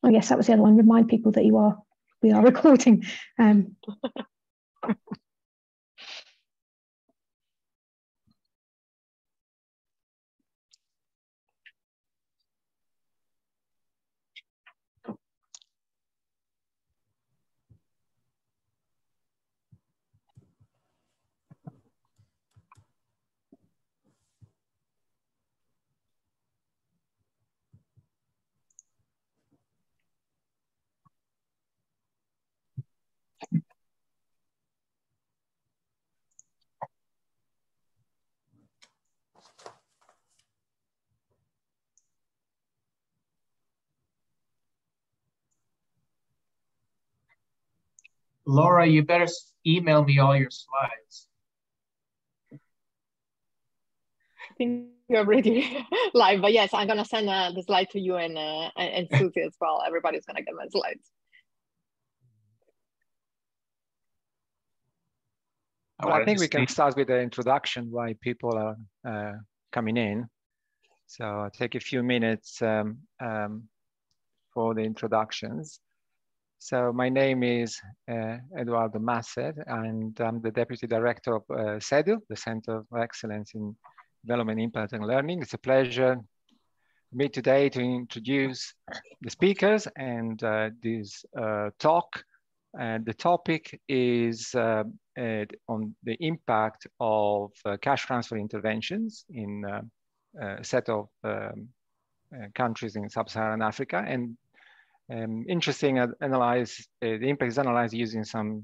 Oh yes, that was the other one. Remind people that we are recording. Laura, you better email me all your slides. I think you're already live, but yes, I'm gonna send the slide to you and Susie as well. Everybody's gonna get my slides. Well, I think we can start with the introduction, why people are coming in. So I'll take a few minutes for the introductions. So my name is Eduardo Masser, and I'm the Deputy Director of CEDU, the Center of Excellence in Development, Impact and Learning. It's a pleasure for me today to introduce the speakers and this talk. And the topic is on the impact of cash transfer interventions in a set of countries in sub-Saharan Africa. And interesting, the impact is analyzed using some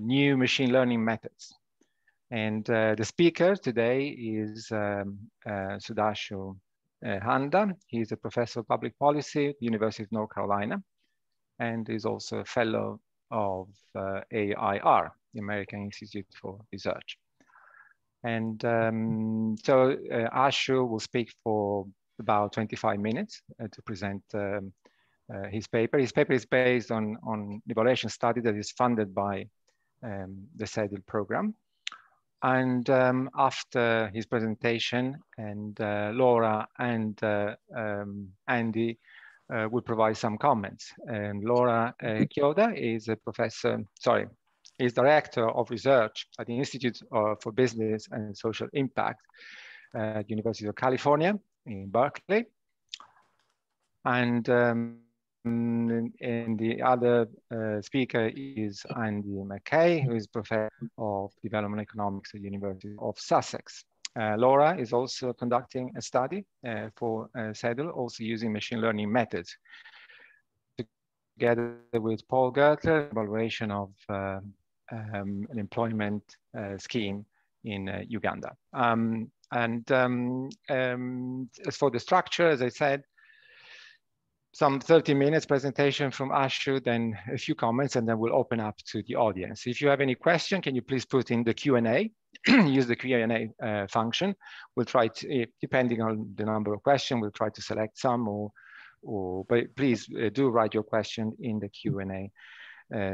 new machine learning methods. And the speaker today is Sudhanshu Handa. He's a professor of public policy at the University of North Carolina, and is also a fellow of AIR, the American Institute for Research. And so Ashu will speak for about 25 minutes to present his paper. His paper is based on an evaluation study that is funded by the CEDU program. And after his presentation, and Laura and Andy will provide some comments. And Laura Chioda is a professor, is Director of Research at the Institute for Business and Social Impact at University of California in Berkeley. And the other speaker is Andy McKay, who is Professor of Development Economics at the University of Sussex. Laura is also conducting a study for CEDU, also using machine learning methods, together with Paul Gertler, evaluation of an employment scheme in Uganda. As for the structure, as I said, some 30 minutes presentation from Ashu, then a few comments, and then we'll open up to the audience. If you have any question, can you please put in the Q&A, use the Q&A function. We'll try to, depending on the number of questions, we'll try to select some, but please do write your question in the Q&A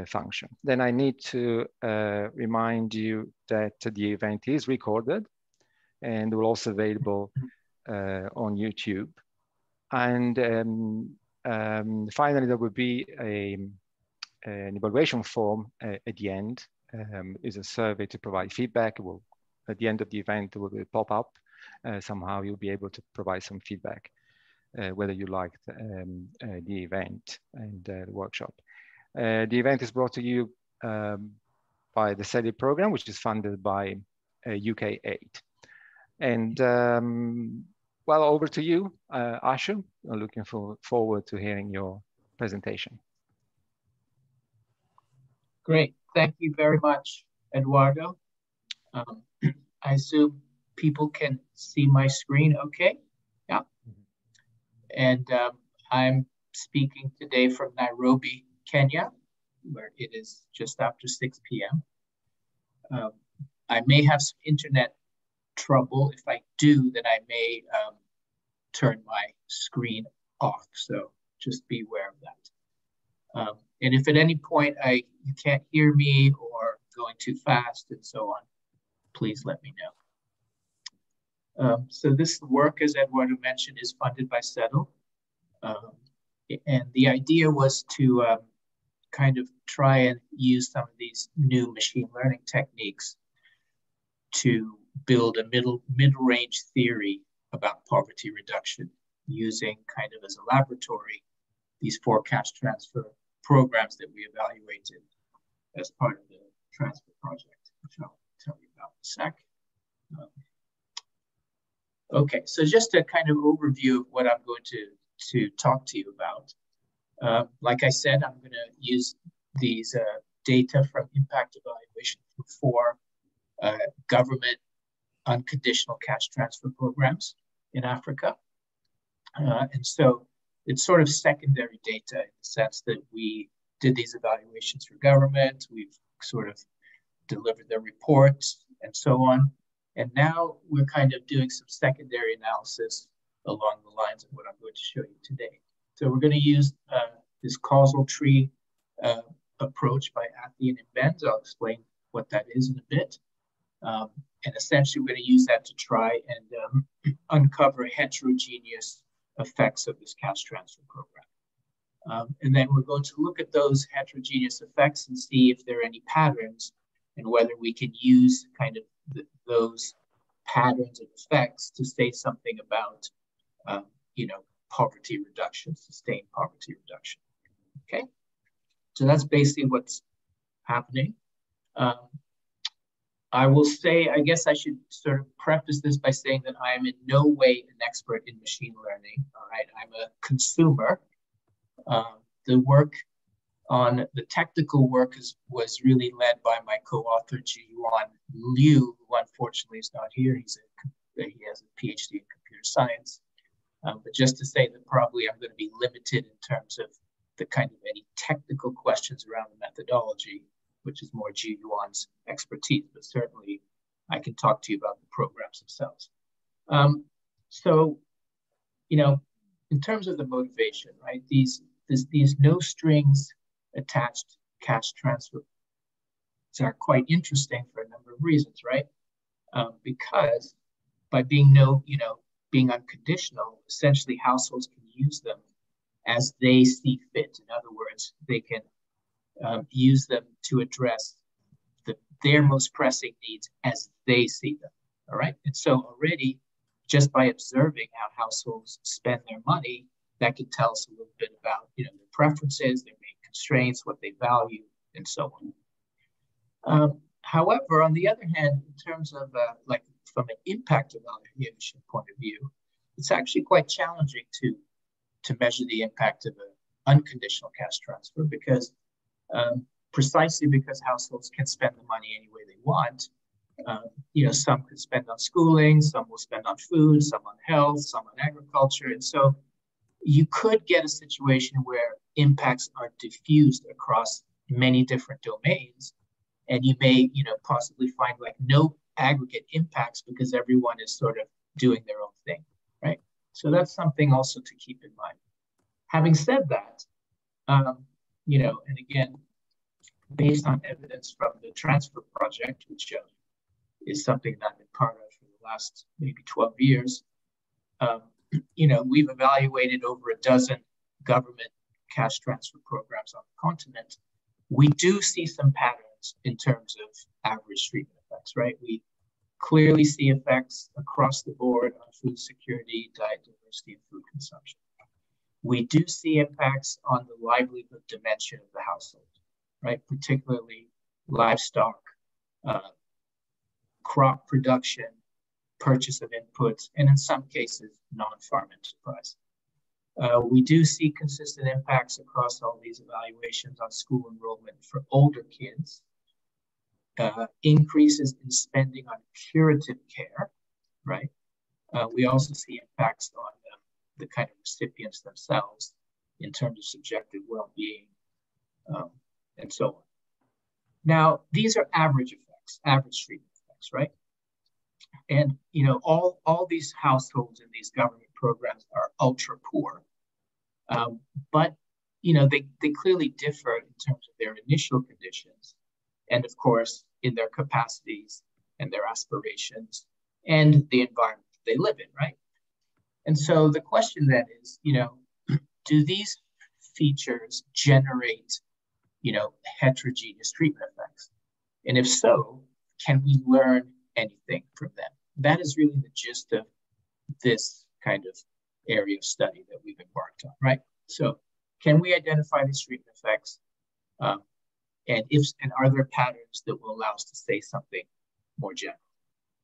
function. Then I need to remind you that the event is recorded and will also available on YouTube. And finally, there will be an evaluation form at the end. Is a survey to provide feedback. At the end of the event, it will pop up. Somehow you'll be able to provide some feedback, whether you liked the event and the workshop. The event is brought to you by the CEDU program, which is funded by UK Aid. And well, over to you, Ashu. I'm looking forward to hearing your presentation. Great. Thank you very much, Eduardo. I assume people can see my screen okay? Yeah. And I'm speaking today from Nairobi, Kenya, where it is just after 6 p.m. I may have some internet trouble. If I do, then I may turn my screen off. So just be aware of that. And if at any point you can't hear me or going too fast and so on, please let me know. So this work, as Eduardo mentioned, is funded by CEDU. And the idea was to kind of try and use some of these new machine learning techniques to build a mid-range theory about poverty reduction using kind of as a laboratory these 4 cash transfer programs that we evaluated as part of the transfer project, which I'll tell you about in a sec. Okay, so just a kind of overview of what I'm going to talk to you about. Like I said, I'm going to use these data from impact evaluation for 4 government unconditional cash transfer programs in Africa. And so it's sort of secondary data in the sense that we did these evaluations for government, we've sort of delivered their reports and so on. And now we're kind of doing some secondary analysis along the lines of what I'm going to show you today. So we're going to use this causal tree approach by Athian and Benz. I'll explain what that is in a bit. And essentially, we're going to use that to try and uncover heterogeneous effects of this cash transfer program. And then we're going to look at those heterogeneous effects and see if there are any patterns and whether we can use kind of those patterns and effects to say something about, poverty reduction, sustained poverty reduction. Okay, so that's basically what's happening. I will say, I guess I should sort of preface this by saying that I am in no way an expert in machine learning. All right, I'm a consumer. The work on the technical work was really led by my co-author, Ji-Yuan Liu, who unfortunately is not here. He has a PhD in computer science. But just to say that probably I'm going to be limited in terms of the kind of any technical questions around the methodology, which is more Ji-Yuan's expertise, but certainly I can talk to you about the programs themselves. So, in terms of the motivation, right, these no strings attached cash transfers are quite interesting for a number of reasons, right? Because by being being unconditional, essentially households can use them as they see fit. In other words, they can use them to address their most pressing needs as they see them, all right? And so already, just by observing how households spend their money, that can tell us a little bit about, their preferences, their main constraints, what they value, and so on. However, on the other hand, in terms of from an impact evaluation point of view, it's actually quite challenging to measure the impact of an unconditional cash transfer because precisely because households can spend the money any way they want. Some could spend on schooling, some will spend on food, some on health, some on agriculture. And so you could get a situation where impacts are diffused across many different domains. And you may, possibly find no aggregate impacts because everyone is sort of doing their own thing, right? So that's something also to keep in mind. Having said that, and again, based on evidence from the transfer project, which is something that I've been part of for the last maybe 12 years, we've evaluated over a dozen government cash transfer programs on the continent. We do see some patterns in terms of average treatment effects, right? We clearly see effects across the board on food security, diet diversity, and food consumption. We do see impacts on the livelihood dimension of the household, right? Particularly livestock, crop production, purchase of inputs, and in some cases, non-farm enterprise. We do see consistent impacts across all these evaluations on school enrollment for older kids, increases in spending on curative care, right? We also see impacts on the kind of recipients themselves in terms of subjective well-being, and so on. Now, these are average effects, average treatment effects, right? And, all these households in these government programs are ultra poor, but, they clearly differ in terms of their initial conditions and, of course, in their capacities and their aspirations and the environment that they live in, right? And so the question then is, do these features generate, heterogeneous treatment effects? And if so, can we learn anything from them? That is really the gist of this kind of area of study that we've embarked on, right? So can we identify these treatment effects? And are there patterns that will allow us to say something more general?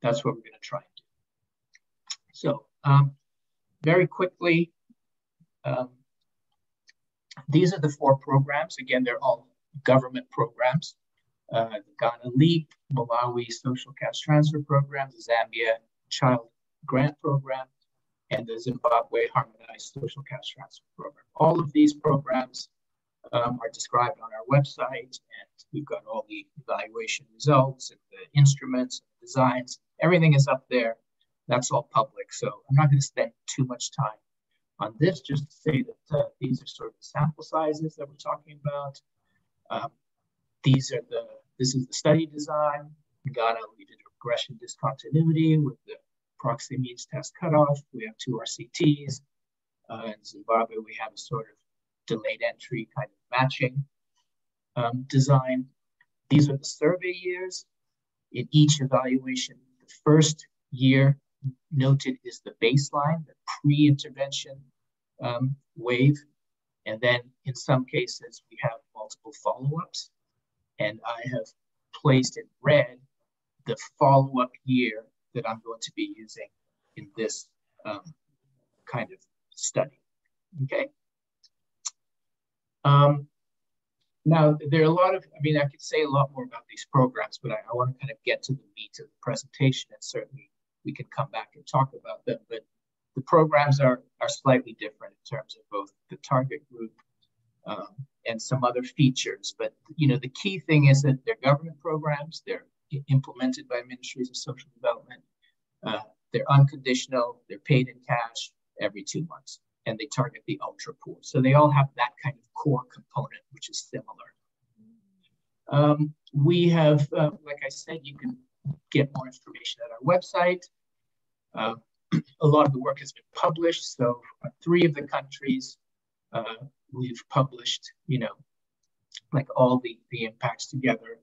That's what we're going to try and do. So very quickly, these are the 4 programs. Again, they're all government programs. The Ghana LEAP, Malawi Social Cash Transfer Program, the Zambia Child Grant Program, and the Zimbabwe Harmonized Social Cash Transfer Program. All of these programs are described on our website, and we've got all the evaluation results and the instruments, and the designs. Everything is up there. That's all public. So I'm not going to spend too much time on this, just to say that these are sort of the sample sizes that we're talking about. This is the study design. In Ghana, we did regression discontinuity with the proxy means test cutoff. We have 2 RCTs. In Zimbabwe, we have a sort of delayed entry kind of matching design. These are the survey years. In each evaluation, the first year noted is the baseline, the pre-intervention wave. And then in some cases, we have multiple follow-ups. And I have placed in red the follow-up year that I'm going to be using in this kind of study, okay? Now, there are a lot of, I could say a lot more about these programs, but I want to kind of get to the meat of the presentation, and certainly we can come back and talk about them. But the programs are slightly different in terms of both the target group and some other features. But, the key thing is that they're government programs. They're implemented by ministries of social development. They're unconditional. They're paid in cash every 2 months. And they target the ultra poor. So they all have that kind of core component, which is similar. We have, like I said, you can get more information at our website. A lot of the work has been published. So 3 of the countries, we've published, like all the impacts together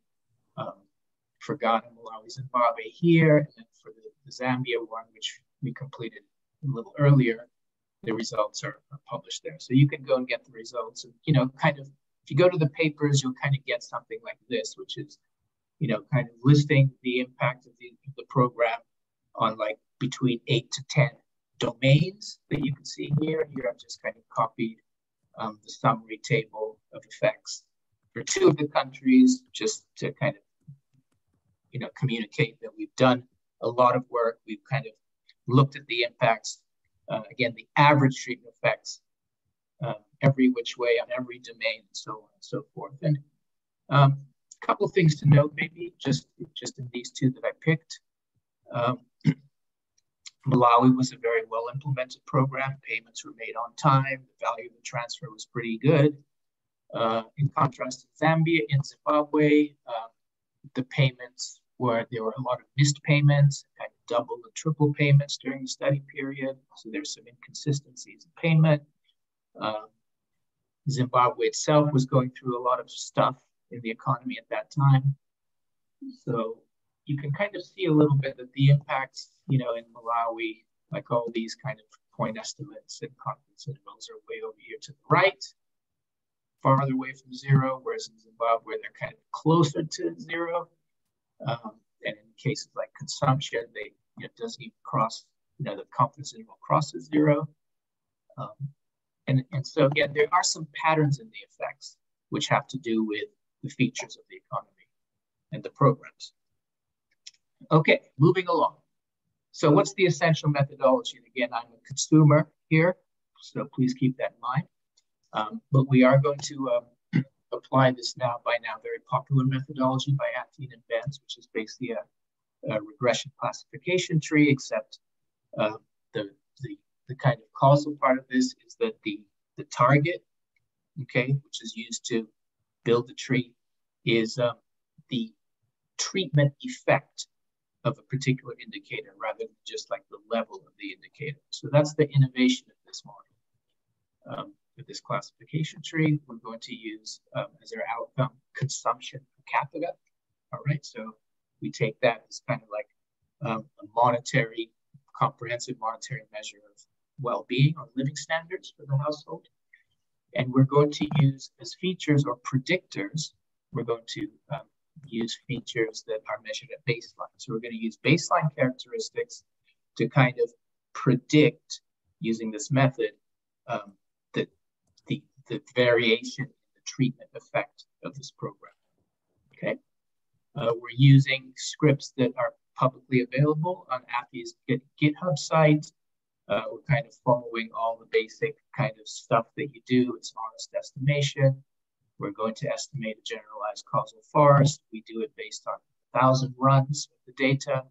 for Ghana, Malawi, Zimbabwe here, and then for the Zambia one, which we completed a little earlier. The results are published there. So you can go and get the results. And, kind of, if you go to the papers, you'll kind of get something like this, which is, kind of listing the impact of the program on like between 8 to 10 domains that you can see here. Here I've just kind of copied the summary table of effects for 2 of the countries, just to kind of, communicate that we've done a lot of work. We've kind of looked at the impacts. Again, the average treatment effects every which way on every domain, and so on and so forth. And a couple of things to note, maybe just in these 2 that I picked. Malawi was a very well implemented program. Payments were made on time. The value of the transfer was pretty good. In contrast to Zambia, in Zimbabwe, the payments there were a lot of missed payments, kind of double and triple payments during the study period. So there's some inconsistencies in payment. Zimbabwe itself was going through a lot of stuff in the economy at that time. So you can kind of see a little bit that the impacts, in Malawi, like all these kind of point estimates and confidence intervals are way over here to the right, farther away from 0, whereas in Zimbabwe, they're kind of closer to 0. And in cases like consumption, it doesn't even cross, the confidence interval crosses 0. And so, again, there are some patterns in the effects which have to do with the features of the economy and the programs. Okay, moving along. So what's the essential methodology? And again, I'm a consumer here, so please keep that in mind. But we are going to apply this by now very popular methodology by Athene and Benz, which is basically a regression classification tree, except the kind of causal part of this is that the target, okay, which is used to build the tree, is the treatment effect of a particular indicator rather than just like the level of the indicator. So that's the innovation of this model. with this classification tree, we're going to use as our outcome consumption per capita. All right, so we take that as kind of like a comprehensive monetary measure of well-being or living standards for the household. And we're going to use as features or predictors, we're going to use features that are measured at baseline. So we're going to use baseline characteristics to kind of predict, using this method, the variation in the treatment effect of this program. Okay, we're using scripts that are publicly available on Appy's GitHub site. We're kind of following all the basic kind of stuff that you do. It's honest estimation. We're going to estimate a generalized causal forest. We do it based on 1,000 runs of the data.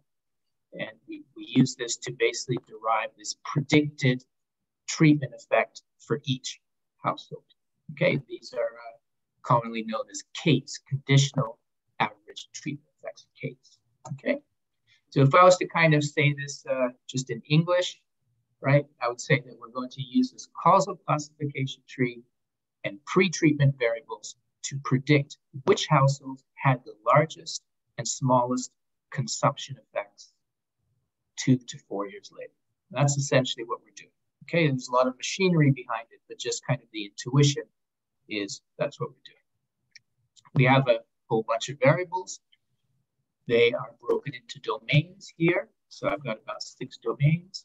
And we use this to basically derive this predicted treatment effect for each household. Okay, these are commonly known as CATES, conditional average treatment effects, CATES. Okay, so if I was to kind of say this just in English, right, I would say that we're going to use this causal classification tree and pre-treatment variables to predict which households had the largest and smallest consumption effects 2 to 4 years later. And that's essentially what we're doing. Okay, there's a lot of machinery behind it, but just kind of the intuition is that's what we're doing. We have a whole bunch of variables. They are broken into domains here. So I've got about 6 domains.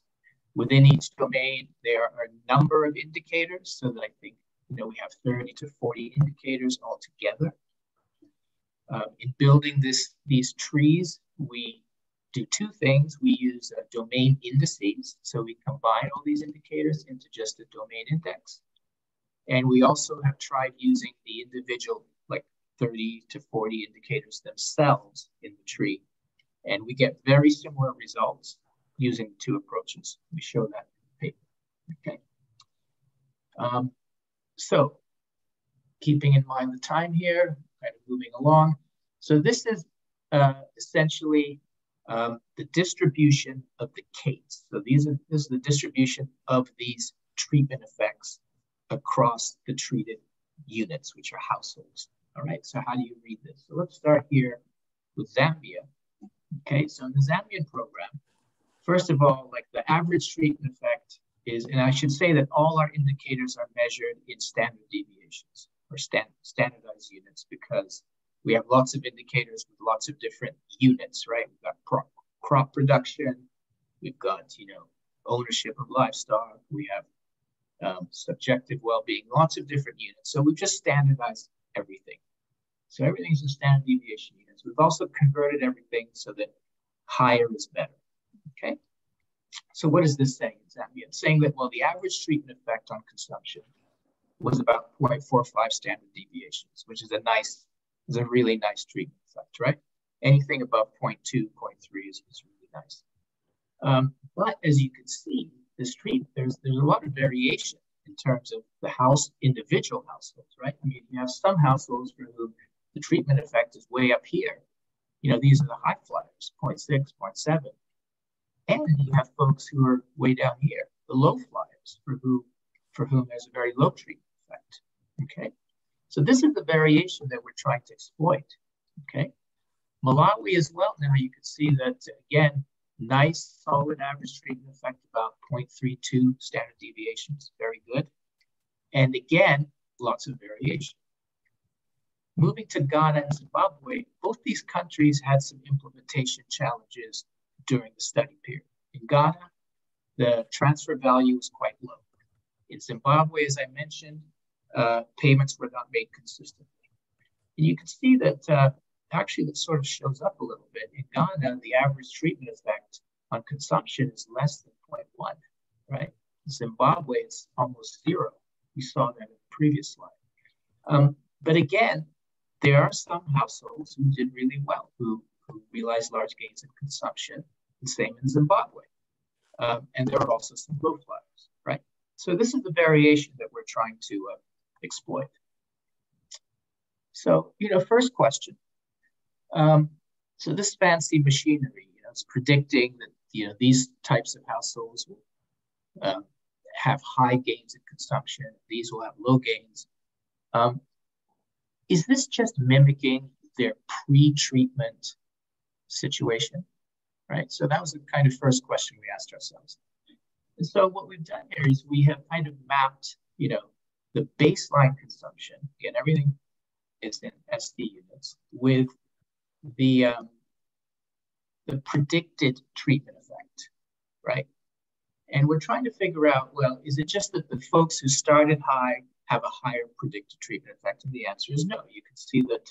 Within each domain, there are a number of indicators, so that I think we have 30 to 40 indicators altogether. In building these trees, we do 2 things. We use domain indices, so we combine all these indicators into just a domain index. And we also have tried using the individual, like 30 to 40 indicators themselves in the tree. And we get very similar results using 2 approaches. We show that in the paper. Okay. So keeping in mind the time here, kind of moving along. So this is essentially the distribution of the CATES. So this is the distribution of these treatment effects across the treated units, which are households. All right, so how do you read this? So let's start here with Zambia. Okay, so in the Zambian program, first of all, like the average treatment effect is, and I should say that all our indicators are measured in standard deviations or standardized units, because we have lots of indicators with lots of different units, right? We've got crop production, we've got, ownership of livestock, we have subjective well-being, lots of different units. So we've just standardized everything. So everything's in standard deviation units. We've also converted everything so that higher is better, okay? So what is this saying in Zambia? It's saying that, well, the average treatment effect on consumption was about 0.45 standard deviations, which is a really nice treatment effect, right? Anything above 0.2, 0.3 is really nice. But as you can see, this treatment, there's a lot of variation in terms of the individual households, right? I mean, you have some households for whom the treatment effect is way up here. These are the high flyers, 0.6, 0.7. And you have folks who are way down here, the low flyers, for whom there's a very low treatment effect, okay? So this is the variation that we're trying to exploit, okay? Malawi as well, now you can see that, again, nice, solid average treatment effect, about 0.32 standard deviations, very good. And again, lots of variation. Moving to Ghana and Zimbabwe, both these countries had some implementation challenges during the study period. In Ghana, the transfer value was quite low. In Zimbabwe, as I mentioned, payments were not made consistently. And you can see that actually that sort of shows up a little bit. In Ghana, the average treatment effect on consumption is less than 0.1, right? In Zimbabwe, it's almost 0. We saw that in the previous slide. But again, there are some households who did really well, who realized large gains in consumption, the same in Zimbabwe. And there are also some low flyers, right? So this is the variation that we're trying to exploit. So, first question. So this fancy machinery, it's predicting that, these types of households will have high gains in consumption. These will have low gains. Is this just mimicking their pre-treatment situation, right? So that was the kind of first question we asked ourselves. And so what we've done here is we have kind of mapped, the baseline consumption, again, everything is in SD units, with the predicted treatment effect, right? And we're trying to figure out, well, is it just that the folks who started high have a higher predicted treatment effect? And the answer is no. You can see that,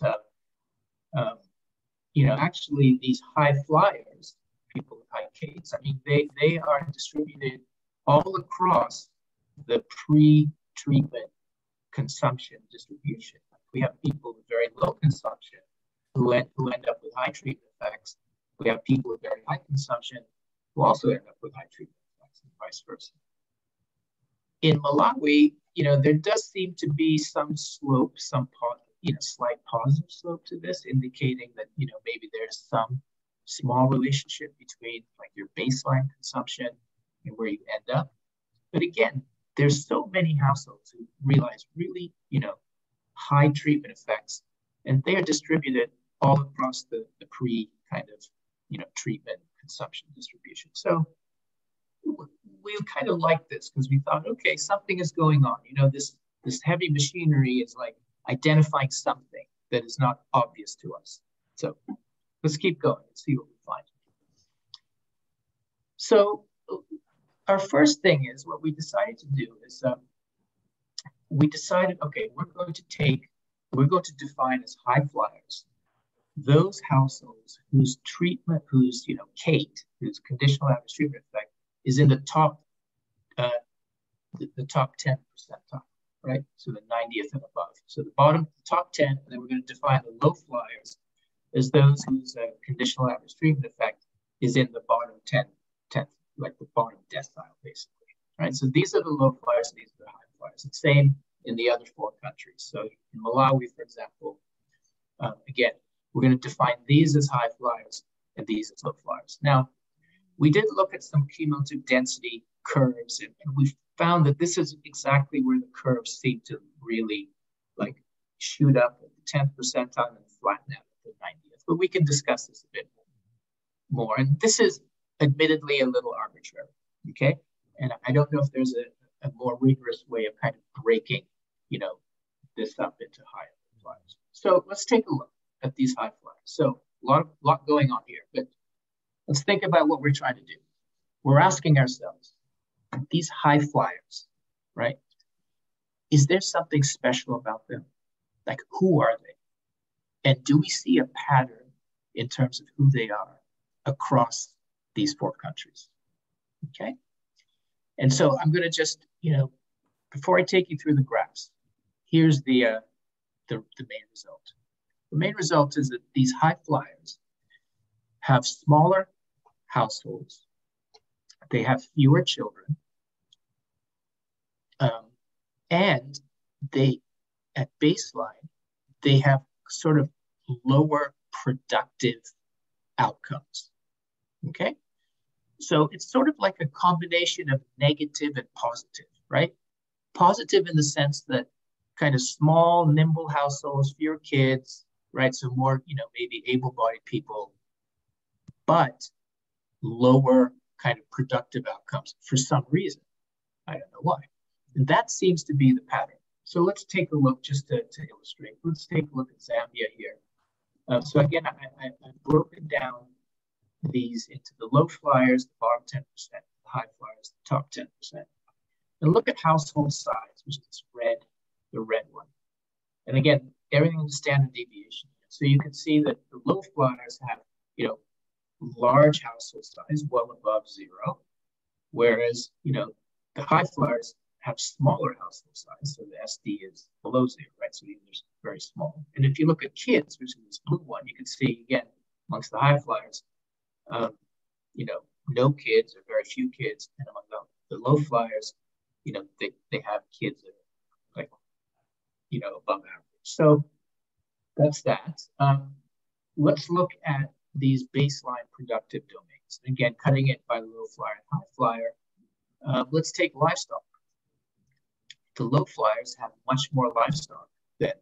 actually these high flyers, people with high Ks, I mean, they are distributed all across the pre-treatment consumption distribution. We have people with very low consumption who end up with high treatment effects. We have people with very high consumption who also end up with high treatment effects, and vice versa. In Malawi, there does seem to be some slope, some slight positive slope to this, indicating that maybe there's some small relationship between like your baseline consumption and where you end up. But again, there's so many households who realize really, high treatment effects, and they are distributed all across the pre kind of, treatment consumption distribution. So we kind of like this because we thought, okay, something is going on. This heavy machinery is like identifying something that is not obvious to us. So let's keep going and see what we find. So our first thing is what we decided to do is we decided, okay, we're going to define as high flyers those households whose treatment, whose CATE, whose conditional average treatment effect, is in the top the top 10 percentile, right? So the 90th and above. So the top 10, and then we're going to define the low flyers as those whose conditional average treatment effect is in the bottom 10th, like the bottom decile, basically, right? So these are the low flyers, these are the high flyers. The same in the other 4 countries. So in Malawi, for example, again, we're going to define these as high flyers and these as low flyers. Now, we did look at some cumulative density curves, and we found that this is exactly where the curves seem to really like shoot up at the 10th percentile and flatten out at the 90th. But we can discuss this a bit more. And this is admittedly a little arbitrary, okay? And I don't know if there's a more rigorous way of kind of breaking, this up into higher flyers. So let's take a look at these high flyers. So a lot going on here, but let's think about what we're trying to do. We're asking ourselves, these high flyers, right? Is there something special about them? Like, who are they? And do we see a pattern in terms of who they are across these 4 countries? Okay. And so I'm going to just, before I take you through the graphs, here's the main result. The main result is that these high flyers have smaller households. They have fewer children. And they, at baseline, they have sort of lower productive outcomes. Okay? So it's sort of like a combination of negative and positive, right? Positive in the sense that kind of small, nimble households, fewer kids, right? So more, maybe able-bodied people, but lower kind of productive outcomes for some reason. I don't know why. And that seems to be the pattern. So let's take a look just to illustrate. Let's take a look at Zambia here. So again, I've broken down these into the low flyers, the bottom 10%, the high flyers, the top 10%. And look at household size, which is the red one. And again, everything in the standard deviation. So you can see that the low flyers have, large household size, well above 0, whereas, the high flyers have smaller household size, so the SD is below 0, right? So these are very small. And if you look at kids, which is this blue one, you can see, again, amongst the high flyers, no kids or very few kids, and among the low flyers, they have kids that are like, above average. So that's that. Let's look at these baseline productive domains. Again, cutting it by low flyer and high flyer. Let's take livestock. the low flyers have much more livestock than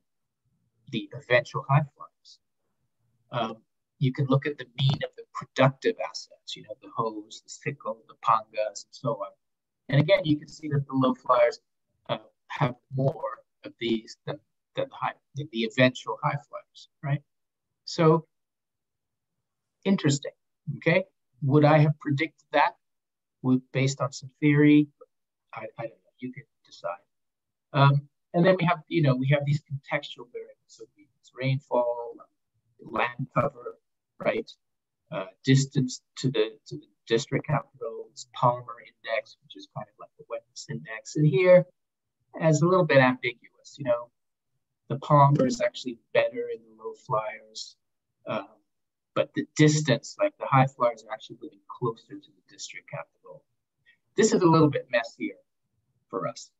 the eventual high flyers. You can look at the mean of the productive assets, you know, the hoes, the sickle, the pangas, and so on. And again, you can see that the low flyers have more of these than the eventual high flyers, right? So interesting, okay? Would I have predicted that based on some theory? I don't know, you can decide. And then we have, you know, we have these contextual variables. So it's rainfall, land cover, right? Distance to the district capitals, Palmer index, which is kind of like the wetness index. And here, as a little bit ambiguous, you know, the Palmer is actually better in the low flyers, but the distance, like the high flyers, are actually living closer to the district capital. This is a little bit messier for us.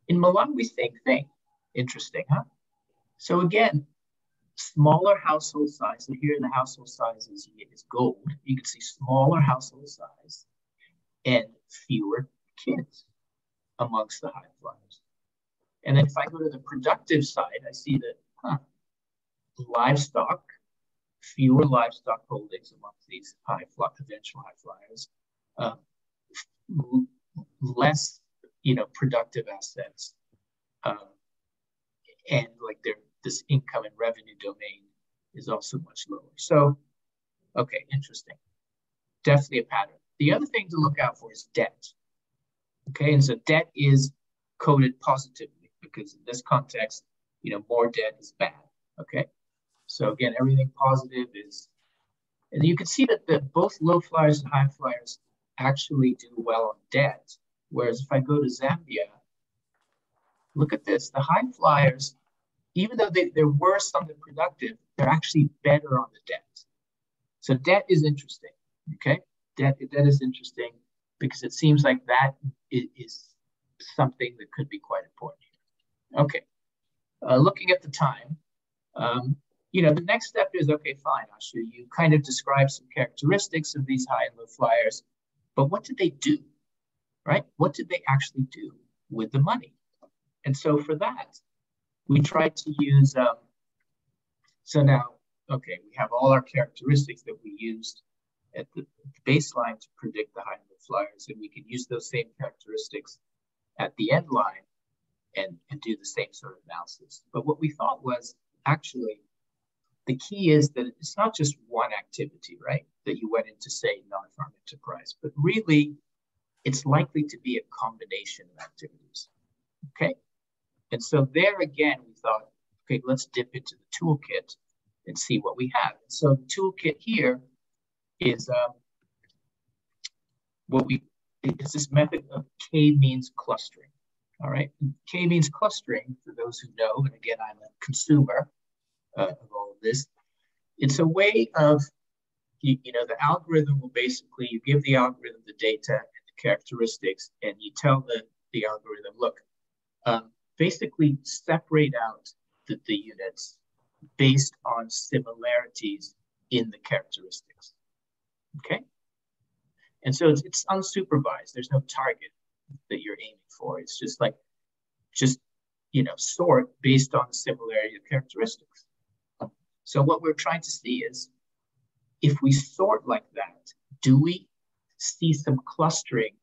In Malawi, same thing. Interesting, huh? So again, smaller household size. So here the household size is gold. You can see smaller household size and fewer kids amongst the high flyers. And then if I go to the productive side, I see that livestock, fewer livestock holdings amongst these eventual high flyers, less, you know, productive assets, and like this income and revenue domain is also much lower. So, okay, interesting. Definitely a pattern. The other thing to look out for is debt. Okay, and so debt is coded positively because in this context, you know, more debt is bad. Okay, so again, everything positive is, and you can see that both low flyers and high flyers actually do well on debt. Whereas if I go to Zambia, look at this, the high flyers, even though they're worse on the productive, they're actually better on the debt. So debt is interesting, okay? Debt is interesting because it seems like that is something that could be quite important here. Okay, looking at the time, you know, the next step is, okay, fine, Ashu, you kind of describe some characteristics of these high and low flyers, but what did they do, right? What did they actually do with the money? And so for that, we tried to use, so now, okay, we have all our characteristics that we used at the baseline to predict the high and low flyers, and we can use those same characteristics at the end line and do the same sort of analysis. But what we thought was, actually, the key is that it's not just one activity, right, that you went into, say, non-farm enterprise, but really, it's likely to be a combination of activities, okay? And so there again, we thought, okay, let's dip into the toolkit and see what we have. And so the toolkit here is it's this method of k-means clustering. All right, k-means clustering, for those who know, and again, I'm a consumer of all of this. It's a way of, you know, the algorithm will basically, you give the algorithm the data and the characteristics, and you tell the algorithm, look, basically separate out the units based on similarities in the characteristics, okay? And so it's unsupervised. There's no target that you're aiming for. It's just like, you know, sort based on the similarity of characteristics. So what we're trying to see is, if we sort like that, do we see some clustering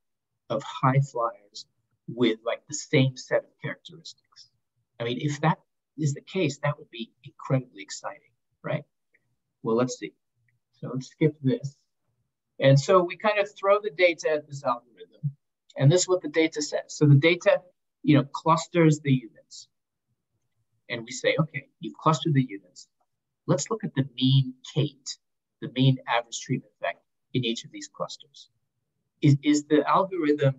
of high flyers with like the same set of characteristics? I mean, if that is the case, that would be incredibly exciting, right? Well, let's see. So let's skip this. And so we kind of throw the data at this algorithm, and this is what the data says. So the data, you know, clusters the units. And we say, okay, you've clustered the units. Let's look at the mean Kate, the mean average treatment effect in each of these clusters. Is the algorithm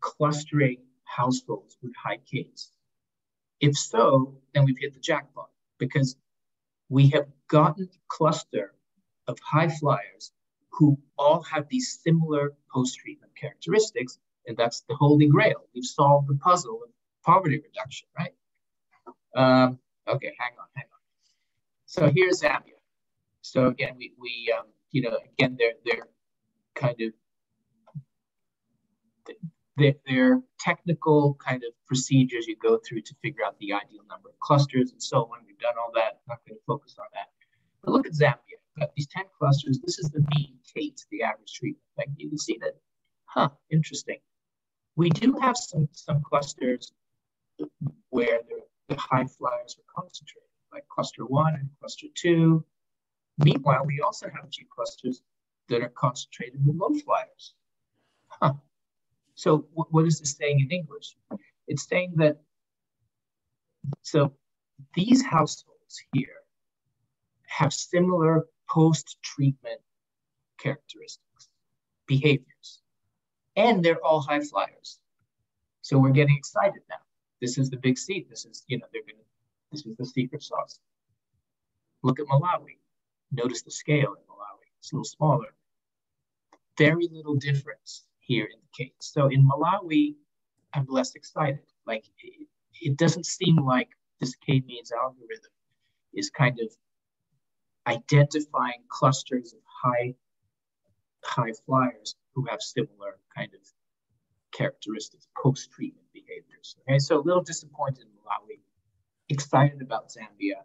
clustering households with high Kates? If so, then we've hit the jackpot, because we have gotten a cluster of high flyers who all have these similar post-treatment characteristics, and that's the holy grail. We've solved the puzzle of poverty reduction, right? Okay, hang on. So here's Zambia. So again, we you know, again, they're kind of, They're technical kind of procedures you go through to figure out the ideal number of clusters and so on. We've done all that. I'm not going to focus on that. But look at Zambia. We've got these 10 clusters. This is the mean Kate, the average treatment effect. You can see that, interesting. We do have some clusters where the high flyers are concentrated, like cluster 1 and cluster 2. Meanwhile, we also have a few clusters that are concentrated with low flyers. So what is this saying in English? It's saying that, so these households here have similar post-treatment characteristics, behaviors, and they're all high flyers. So we're getting excited now. This is the big seed. This is, this is the secret sauce. Look at Malawi. Notice the scale in Malawi. It's a little smaller. Very little difference here in the case. So in Malawi, I'm less excited. Like, it doesn't seem like this K-means algorithm is kind of identifying clusters of high flyers who have similar kind of characteristics, post-treatment behaviors. Okay, so a little disappointed in Malawi, excited about Zambia,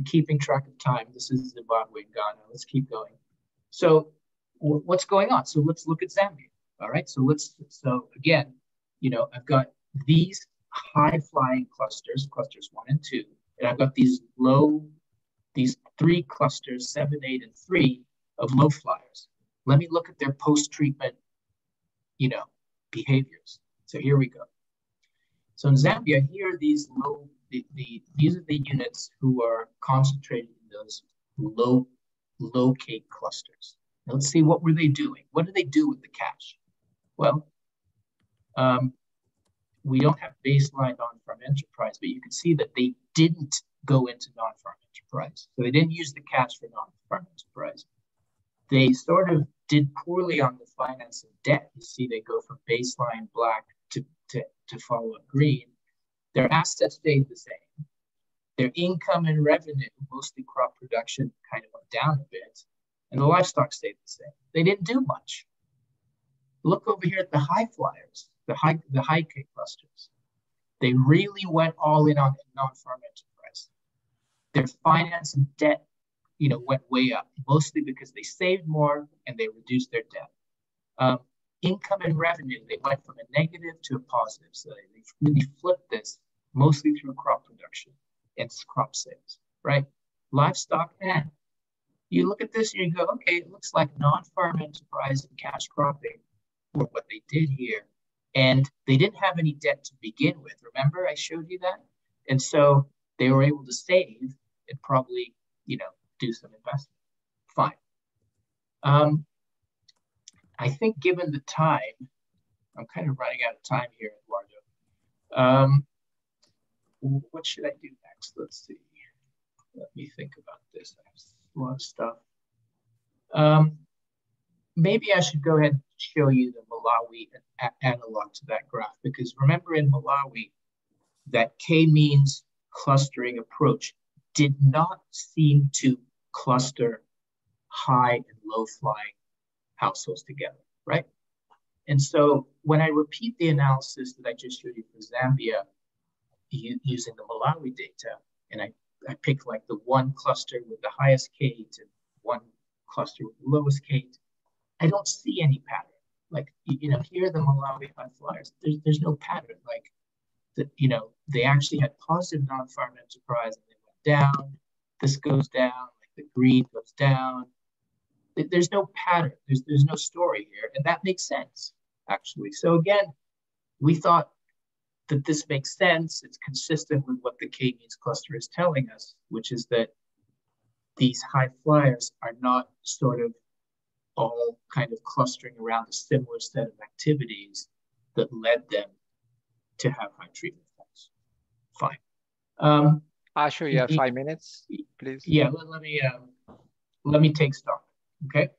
keeping track of time. This is Zimbabwe and Ghana. Let's keep going. So what's going on? So let's look at Zambia. All right. So again, I've got these high flying clusters, clusters 1 and 2, and I've got these 3 clusters, 7, 8, and 3 of low flyers. Let me look at their post-treatment, behaviors. So here we go. So in Zambia, here are these these are the units who are concentrated in those low K clusters. Now let's see, what were they doing? What did they do with the cash? Well, we don't have baseline non-farm enterprise, but you can see that they didn't go into non-farm enterprise. So they didn't use the cash for non-farm enterprise. They sort of did poorly on the finance of debt. You see, they go from baseline black to follow up green. Their assets stayed the same. Their income and revenue, mostly crop production, kind of went down a bit, and the livestock stayed the same. They didn't do much. Look over here at the high flyers, the high K clusters. They really went all in on non-farm enterprise. Their finance and debt, went way up, mostly because they saved more and they reduced their debt. Income and revenue, they went from a negative to a positive. So they really flipped this, mostly through crop production and crop sales, right? Livestock, you look at this and you go, okay, it looks like non-farm enterprise and cash cropping were what they did here. And they didn't have any debt to begin with. Remember, I showed you that? And so they were able to save and probably, do some investment. Fine. I think given the time, I'm kind of running out of time here, Eduardo. What should I do next? Let's see. Let me think about this. I have a lot of stuff. Maybe I should go ahead and show you the Malawi analog to that graph, because remember in Malawi, that K-means clustering approach did not seem to cluster high and low flying households together, right? And so when I repeat the analysis that I just showed you for Zambia using the Malawi data, and I pick like the one cluster with the highest Kate and one cluster with the lowest Kate, I don't see any pattern. Like, here are the Malawi high flyers. There's no pattern. Like, they actually had positive non-farm enterprise and they went down. This goes down, like the green goes down. There's no pattern. There's no story here. And that makes sense, actually. So again, we thought that this makes sense. It's consistent with what the K-means cluster is telling us, which is that these high flyers are not sort of all kind of clustering around a similar set of activities that led them to have high treatment effects. Fine. Ashu, you have 5 minutes, please. Yeah, let me take stock, okay?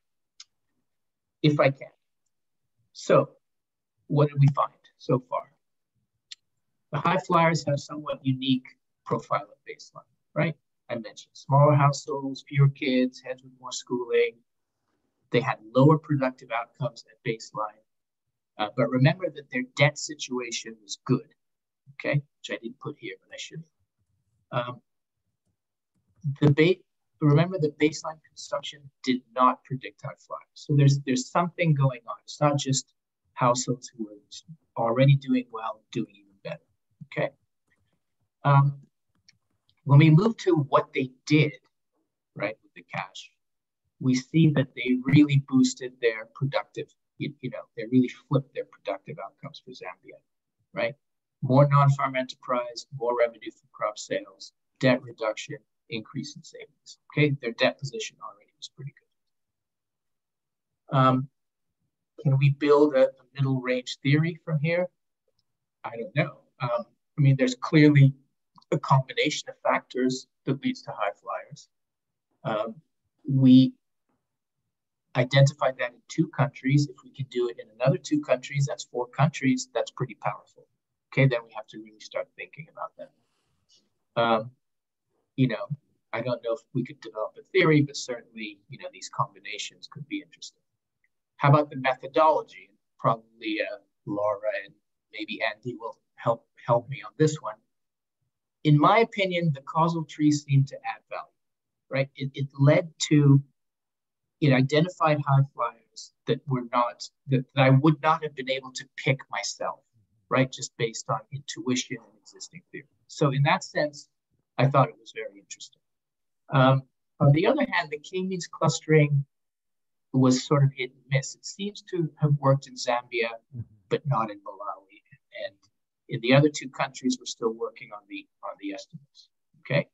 If I can. So, what did we find so far? The high flyers have somewhat unique profile at baseline, right? I mentioned smaller households, fewer kids, heads with more schooling. They had lower productive outcomes at baseline. But remember that their debt situation was good, okay? Which I didn't put here, but I should. Remember the baseline consumption did not predict high flyers. So there's something going on. It's not just households who are already doing well, doing even better, okay? When we move to what they did, right, with the cash, we see that they really boosted their productive, they really flipped their productive outcomes for Zambia, right? More non-farm enterprise, more revenue from crop sales, debt reduction, increase in savings, okay? Their debt position already was pretty good. Can we build a middle range theory from here? I don't know. I mean, there's clearly a combination of factors that leads to high flyers. We identified that in 2 countries. If we can do it in another 2 countries, that's 4 countries, that's pretty powerful. Okay, then we have to really start thinking about that. I don't know if we could develop a theory, but certainly, these combinations could be interesting. How about the methodology? Probably Laura and maybe Andy will help me on this one. In my opinion, the causal tree seemed to add value, right? It led to, it identified high flyers that I would not have been able to pick myself, right? Just based on intuition and existing theory. So in that sense, I thought it was very interesting. On the other hand, the k-means clustering was sort of hit and miss. It seems to have worked in Zambia, but not in Malawi. And in the other 2 countries, we're still working on the estimates, okay?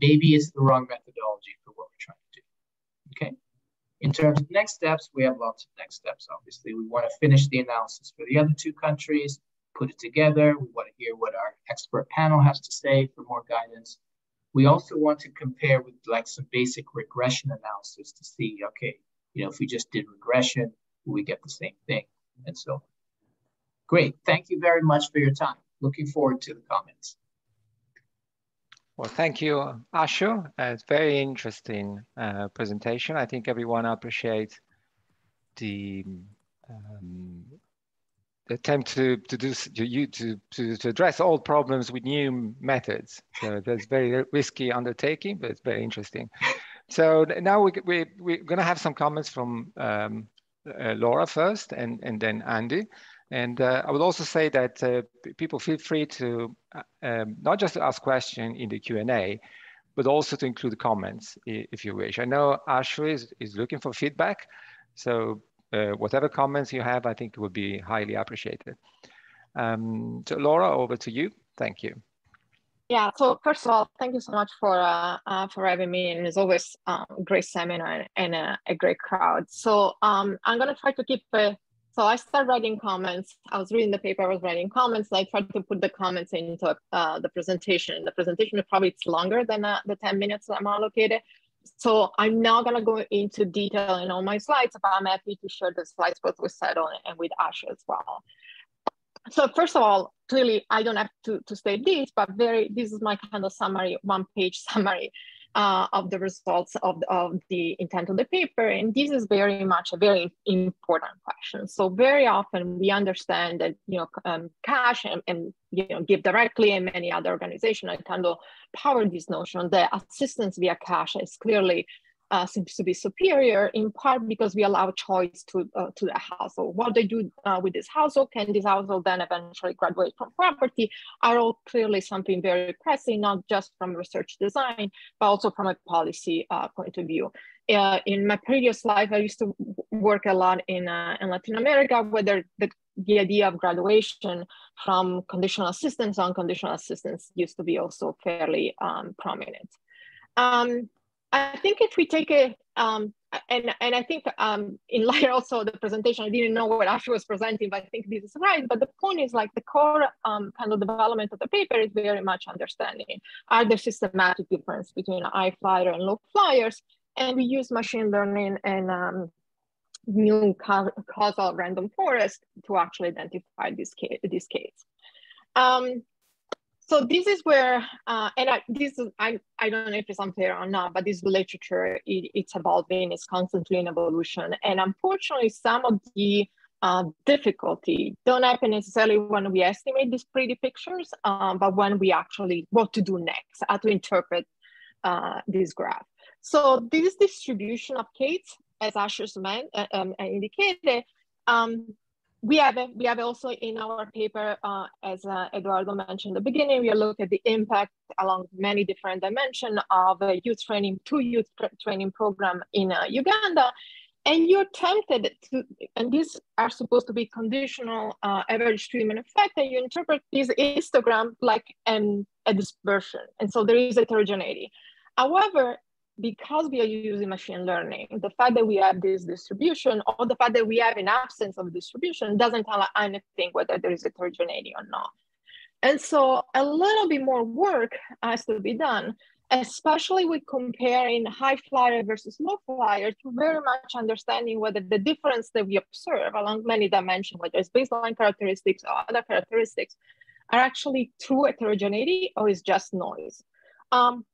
Maybe it's the wrong methodology for what we're trying to do, okay? In terms of next steps, we have lots of next steps, obviously. We want to finish the analysis for the other 2 countries, put it together. We want to hear what our expert panel has to say for more guidance. We also want to compare with like some basic regression analysis to see, okay, if we just did regression, will we get the same thing? And so, great. Thank you very much for your time. Looking forward to the comments. Well, thank you, Ashu. It's very interesting presentation. I think everyone appreciates the attempt to address old problems with new methods. So that's very risky undertaking, but it's very interesting. So now we're going to have some comments from Laura first, and then Andy. And I would also say that people feel free to not just to ask questions in the Q&A, but also to include comments if you wish. I know Ashu is looking for feedback, so whatever comments you have, I think would be highly appreciated. So Laura, over to you. Thank you. Yeah, so first of all, thank you so much for having me, and it's always a great seminar and a great crowd. So I'm gonna try to keep so I started writing comments. I was reading the paper, I was writing comments, and I tried to put the comments into the presentation. The presentation is probably longer than the 10 minutes that I'm allocated. So I'm not gonna go into detail in all my slides, but I'm happy to share the slides both with Seto and with Ashu as well. So first of all, clearly I don't have to state this, but this is my kind of summary, 1-page summary of the results of the intent of the paper. And this is very much a very important question. So very often we understand that, cash and Give Directly and many other organizations tend to power this notion that assistance via cash is clearly seems to be superior, in part because we allow choice to the household. What they do with this household, can this household then eventually graduate from poverty, are all clearly something very pressing, not just from research design, but also from a policy point of view. In my previous life, I used to work a lot in Latin America, where the idea of graduation from conditional assistance to unconditional assistance used to be also fairly prominent. I think if we take and I think in light also the presentation, I didn't know what Ashu was presenting, but I think this is right. But the point is, like, the core kind of development of the paper is very much understanding, are there systematic difference between high flyer and low flyers? And we use machine learning and new causal random forest to actually identify this case. So this is where, I don't know if it's unfair or not, but this literature, it's evolving, it's constantly in evolution. And unfortunately, some of the difficulty don't happen necessarily when we estimate these pretty pictures, but when we actually, what to do next, how to interpret this graph. So this distribution of Kates, as Asher's indicated, we have also in our paper, as Eduardo mentioned at the beginning, we look at the impact along many different dimensions of a youth training program in Uganda. And you're tempted to, and these are supposed to be conditional average treatment effect, and you interpret this histogram like a dispersion. And so there is heterogeneity. However, because we are using machine learning, the fact that we have this distribution, or the fact that we have an absence of distribution, doesn't tell us anything whether there is heterogeneity or not. And so a little bit more work has to be done, especially with comparing high flyer versus low flyer, to very much understanding whether the difference that we observe along many dimensions, whether it's baseline characteristics or other characteristics, are actually true heterogeneity or is just noise.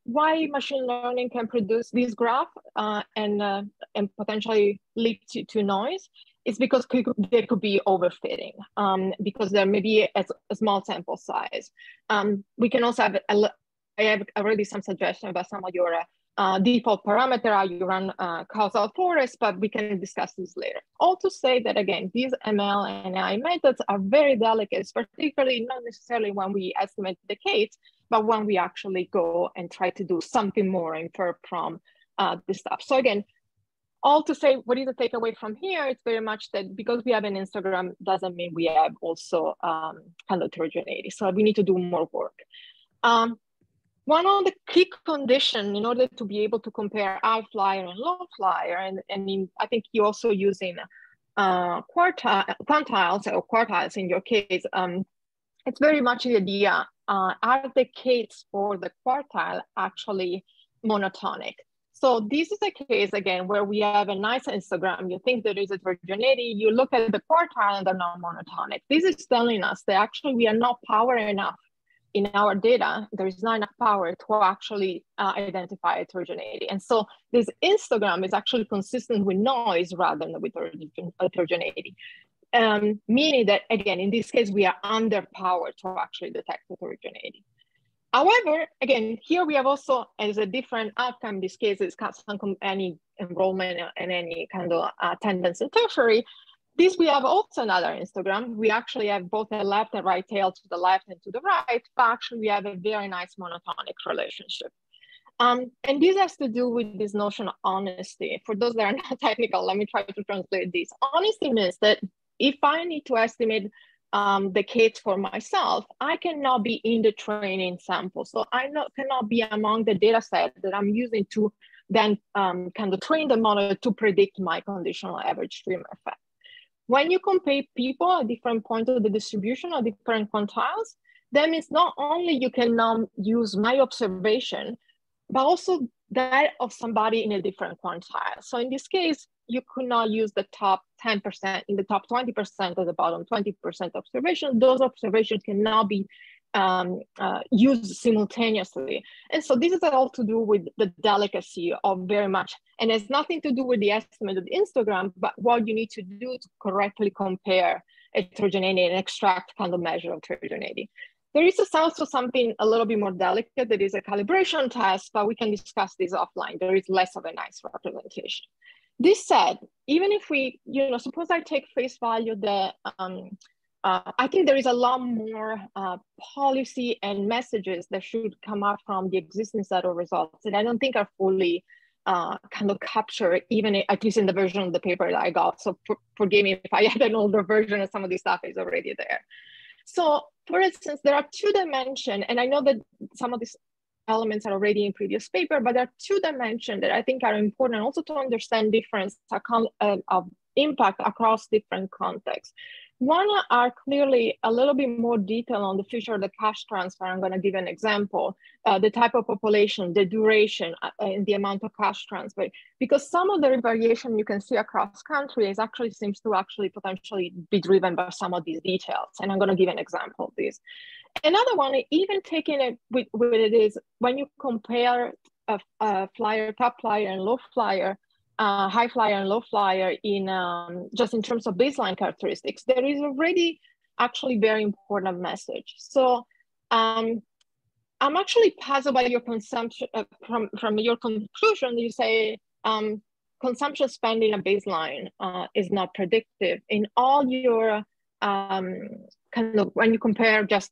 Why machine learning can produce this graph and potentially lead to noise is because there could be overfitting, because there may be a small sample size. We can also have, I have already some suggestions about some of your default parameter, how you run causal forest, but we can discuss this later. All to say that, again, these ML and AI methods are very delicate, particularly not necessarily when we estimate the case, but when we actually go and try to do something more, infer from this stuff. So again, all to say, what is the takeaway from here? It's very much that because we have an Instagram doesn't mean we have also kind of heterogeneity. So we need to do more work. One of the key conditions in order to be able to compare high flyer and low flyer, and I think you're also using quantiles or quartiles in your case, it's very much the idea, are the Kates for the quartile actually monotonic? So this is a case, again, where we have a nice histogram, you think there is heterogeneity, you look at the quartile and they're not monotonic. This is telling us that actually we are not power enough in our data, there is not enough power to actually identify heterogeneity. And so this histogram is actually consistent with noise rather than with heterogeneity. Meaning that, again, in this case, we are underpowered to actually detect heterogeneity. However, again, here we have also, as a different outcome, in this case, is any enrollment and any kind of attendance in tertiary. This, we have also another histogram. We actually have both a left and right tail to the left and to the right, but actually we have a very nice monotonic relationship. And this has to do with this notion of honesty. For those that are not technical, let me try to translate this. Honesty means that if I need to estimate the case for myself, I cannot be in the training sample. So I cannot be among the data set that I'm using to then kind of train the model to predict my conditional average treatment effect. When you compare people at different points of the distribution or different quantiles, that means not only you can use my observation, but also that of somebody in a different quantile. So in this case, you could not use the top 10% in the top 20% or the bottom 20% observation. Those observations cannot be used simultaneously. And so this is all to do with the delicacy of very much, and it's nothing to do with the estimate of the histogram, but what you need to do to correctly compare heterogeneity and extract kind of measure of heterogeneity. There is also something a little bit more delicate that is a calibration test, but we can discuss this offline. There is less of a nice representation. This said, even if we, suppose I take face value that I think there is a lot more policy and messages that should come out from the existing set of results, and I don't think are fully kind of captured, even at least in the version of the paper that I got. So forgive me if I had an older version and some of this stuff is already there. So for instance, there are two dimensions, and I know that some of these elements are already in previous paper, but there are two dimensions that I think are important also to understand difference of impact across different contexts. One are clearly a little bit more detail on the future of the cash transfer. I'm going to give an example, the type of population, the duration, and the amount of cash transfer, because some of the variation you can see across countries actually seems to potentially be driven by some of these details. And I'm going to give an example of this. Another one, even taking it with it is when you compare a flyer, top flyer and low flyer, high flyer and low flyer in just in terms of baseline characteristics, there is already actually very important message. So I'm actually puzzled by your consumption from your conclusion. You say consumption spending a baseline is not predictive. In all your kind of, when you compare just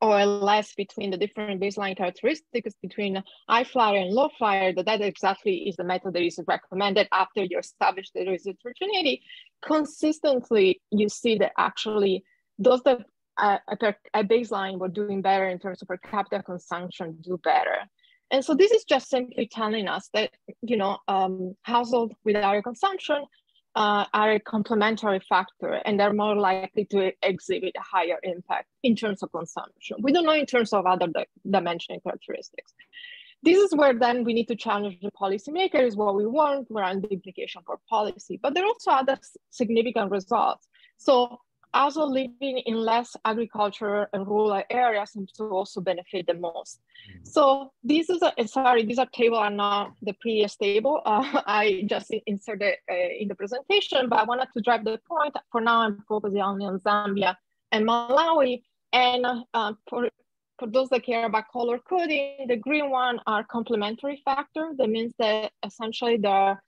OLS between the different baseline characteristics between high flyer and low flyer, that exactly is the method that is recommended after you establish there is heterogeneity. Consistently, you see that actually those that at baseline were doing better in terms of per capita consumption do better. And so this is just simply telling us that, you know, households with higher consumption are a complementary factor, and they're more likely to exhibit a higher impact in terms of consumption. We don't know in terms of other dimensional characteristics. This is where then we need to challenge the policymakers what we want, around the implication for policy, but there are also other significant results. So also living in less agriculture and rural areas seems to also benefit the most. So this is these are tables are not the previous table. I just inserted in the presentation, but I wanted to drive the point. For now, I'm focusing only on Zambia and Malawi. And for those that care about color coding, the green one are complementary factor. That means that essentially they're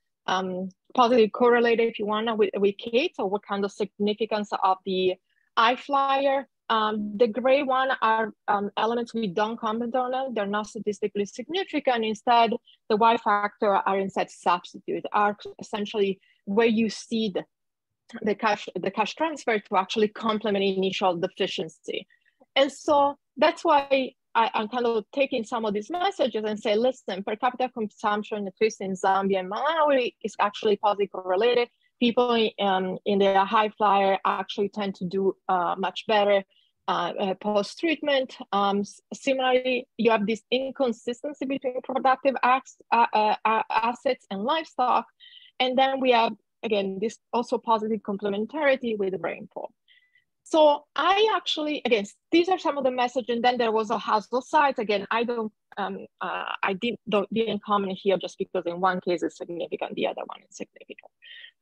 positively correlated, if you want, with Kate, or what kind of significance of the high flyer. The gray one are elements we don't comment on. They're not statistically significant. Instead, the Y factor are instead substitute, are essentially where you see the cash transfer to actually complement initial deficiency. And so that's why I'm kind of taking some of these messages and say, listen, per capita consumption, at least in Zambia and Malawi, is actually positively correlated. People in the high flyer actually tend to do much better post-treatment. Similarly, you have this inconsistency between productive assets and livestock. And then we have, again, this also positive complementarity with the rainfall. So I actually, again, these are some of the messages, and then there was a household size. Again, I didn't comment here just because in one case it's significant, the other one is significant.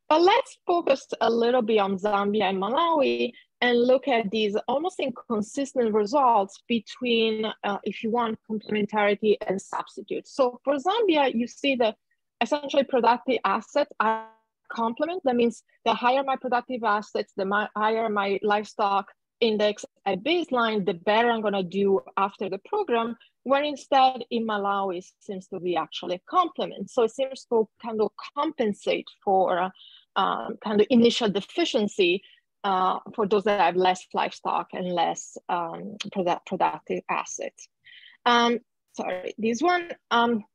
But let's focus a little bit on Zambia and Malawi and look at these almost inconsistent results between, if you want, complementarity and substitute. So for Zambia, you see that essentially productive assets are complement. That means the higher my productive assets, the higher my livestock index at baseline, the better I'm going to do after the program, where instead in Malawi it seems to be actually a complement. So it seems to kind of compensate for kind of initial deficiency for those that have less livestock and less productive assets. Sorry, this one.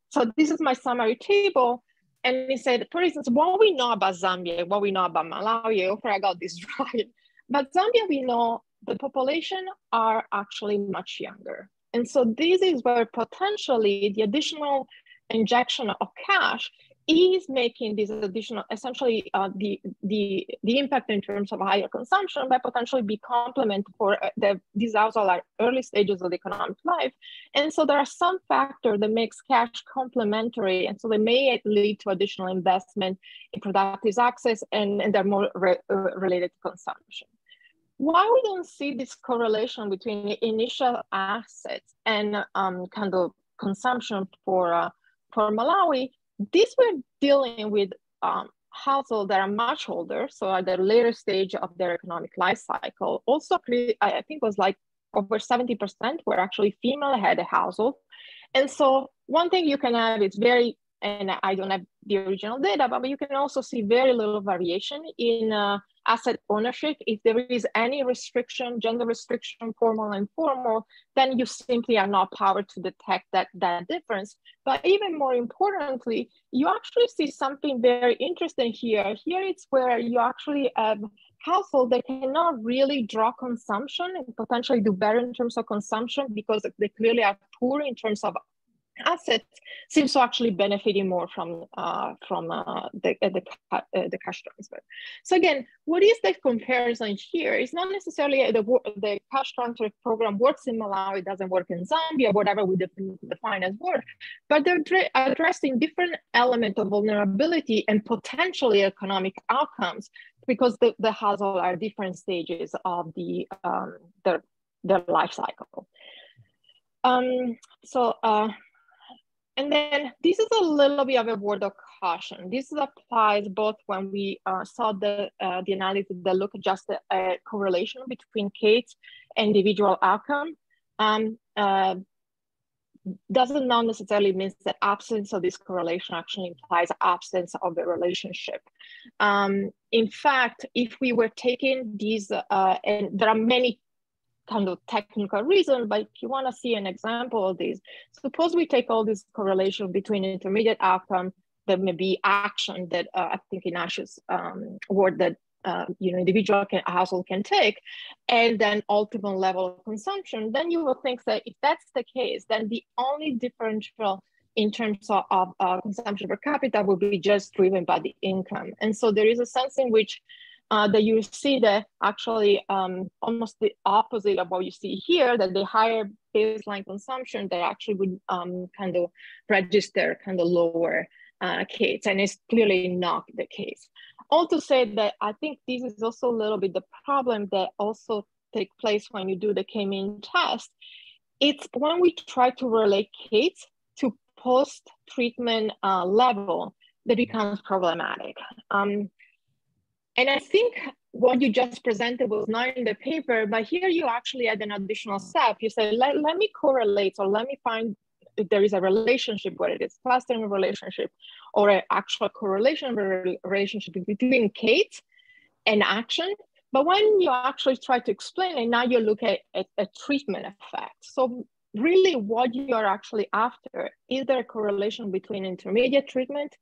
So this is my summary table. And he said, for instance, what we know about Zambia, what we know about Malawi, I hope I got this right. But Zambia, we know the population are actually much younger. And so this is where potentially the additional injection of cash is making this additional, essentially the impact in terms of higher consumption by potentially be complement for these households are early stages of economic life. And so there are some factors that makes cash complementary. And so they may lead to additional investment in productive access and they're more related to consumption. Why we don't see this correlation between the initial assets and kind of consumption for Malawi? This we're dealing with households that are much older, so at the later stage of their economic life cycle. Also, I think it was like over 70% were actually female-head household. And so one thing you can have is very, and I don't have the original data, but you can also see very little variation in asset ownership. If there is any restriction, gender restriction, formal and informal, then you simply are not powered to detect that difference. But even more importantly, you actually see something very interesting here. Here it's where you actually have households that cannot really draw consumption and potentially do better in terms of consumption because they clearly are poor in terms of assets seems to actually benefiting more from the cash transfer. So again, what is the comparison here? It's not necessarily the cash transfer program works in Malawi, doesn't work in Zambia, whatever we define as work, but they're addressing different elements of vulnerability and potentially economic outcomes because the household are different stages of their life cycle. And then this is a little bit of a word of caution. This applies both when we saw the analysis that look at just a correlation between case and individual outcome. Doesn't not necessarily mean that absence of this correlation actually implies absence of the relationship. In fact, if we were taking these, and there are many kind of technical reason, but if you want to see an example of this, suppose we take all this correlation between intermediate outcome that may be action that I think in Ash's word that individual household can take, and then ultimate level of consumption, then you will think that if that's the case, then the only differential in terms of consumption per capita will be just driven by the income. And so there is a sense in which that you see that actually almost the opposite of what you see here, that the higher baseline consumption that actually would kind of register kind of lower case, and it's clearly not the case. All to say that I think this is also a little bit the problem that also take place when you do the K-mean test. It's when we try to relate case to post-treatment level that becomes problematic. And I think what you just presented was not in the paper, but here you actually add an additional step. You say, let me correlate, or let me find if there is a relationship, whether it is clustering relationship or an actual correlation relationship between case and action. But when you actually try to explain it, now you look at a treatment effect. So really what you are actually after, is there a correlation between intermediate treatment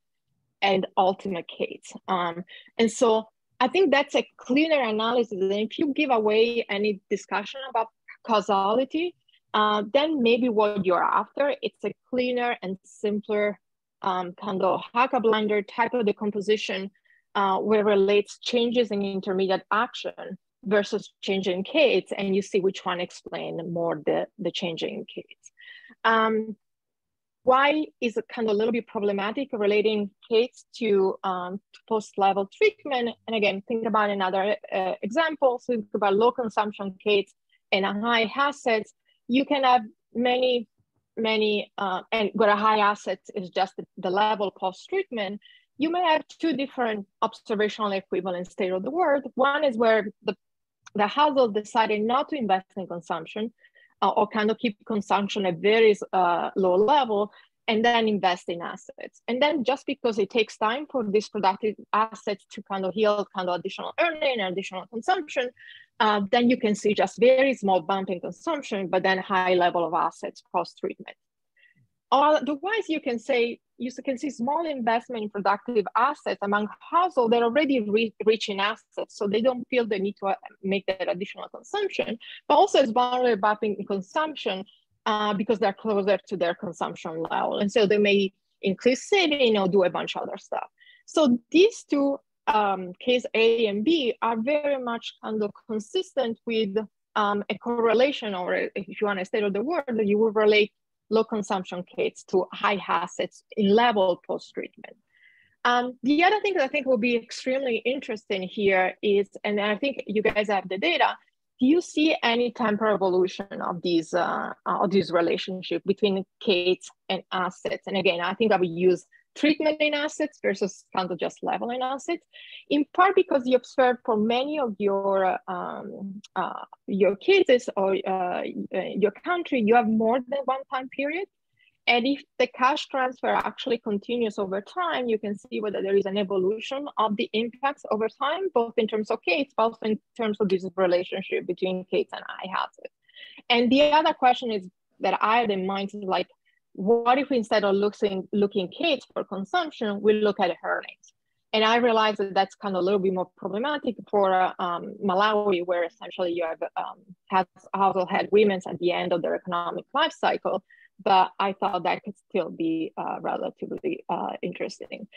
and ultimate case? And so I think that's a cleaner analysis. And if you give away any discussion about causality, then maybe what you're after, it's a cleaner and simpler kind of hacker-blinder type of decomposition where it relates changes in intermediate action versus change in case, and you see which one explain more the change in case. Why is it kind of a little bit problematic relating case to post-level treatment? And again, think about another example. So think about low consumption case and a high assets. You can have many, and where a high assets is just the level post-treatment, you may have two different observational equivalent state of the world. One is where the household decided not to invest in consumption or kind of keep consumption at very low level and then invest in assets. And then just because it takes time for these productive assets to kind of yield kind of additional earning and additional consumption, then you can see just very small bump in consumption, but then high level of assets post-treatment. Otherwise, you can see small investment in productive assets among households that are already rich in assets, so they don't feel the need to make that additional consumption, but also it's vulnerable in consumption because they're closer to their consumption level. And so they may increase saving or do a bunch of other stuff. So these two case A and B are very much kind of consistent with a correlation, or if you want to state of the word, that you will relate low consumption case to high assets in level post-treatment. The other thing that I think will be extremely interesting here is, and I think you guys have the data, do you see any temporal evolution of these relationship between case and assets? And again, I think I would use treatment in assets versus kind of just level in assets, in part because you observe for many of your cases or your country, you have more than one time period. And if the cash transfer actually continues over time, you can see whether there is an evolution of the impacts over time, both in terms of case, but also in terms of this relationship between case and high assets. And the other question is that I had in mind is like, what if instead of looking case for consumption, we look at earnings? And I realized that that's kind of a little bit more problematic for Malawi, where essentially you have household head women at the end of their economic life cycle, but I thought that could still be relatively interesting.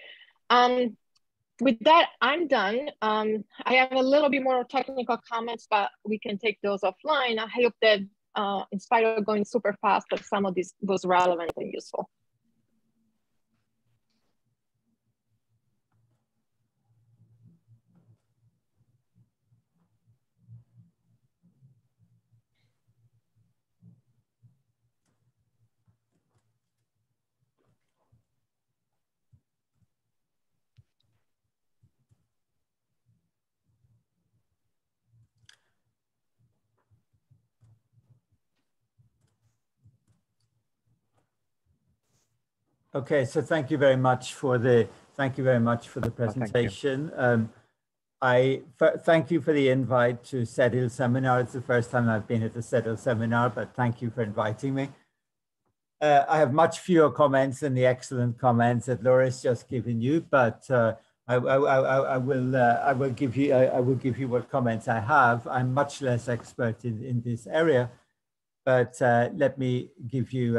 With that, I'm done. I have a little bit more technical comments, but we can take those offline. I hope that in spite of going super fast, that some of this was relevant and useful. Okay, so thank you very much for the presentation. Thank you for the invite to SEDIL seminar. It's the first time I've been at the SEDIL seminar, but thank you for inviting me. I have much fewer comments than the excellent comments that Laura's just given you, but I will give you what comments I have. I'm much less expert in this area, but let me give you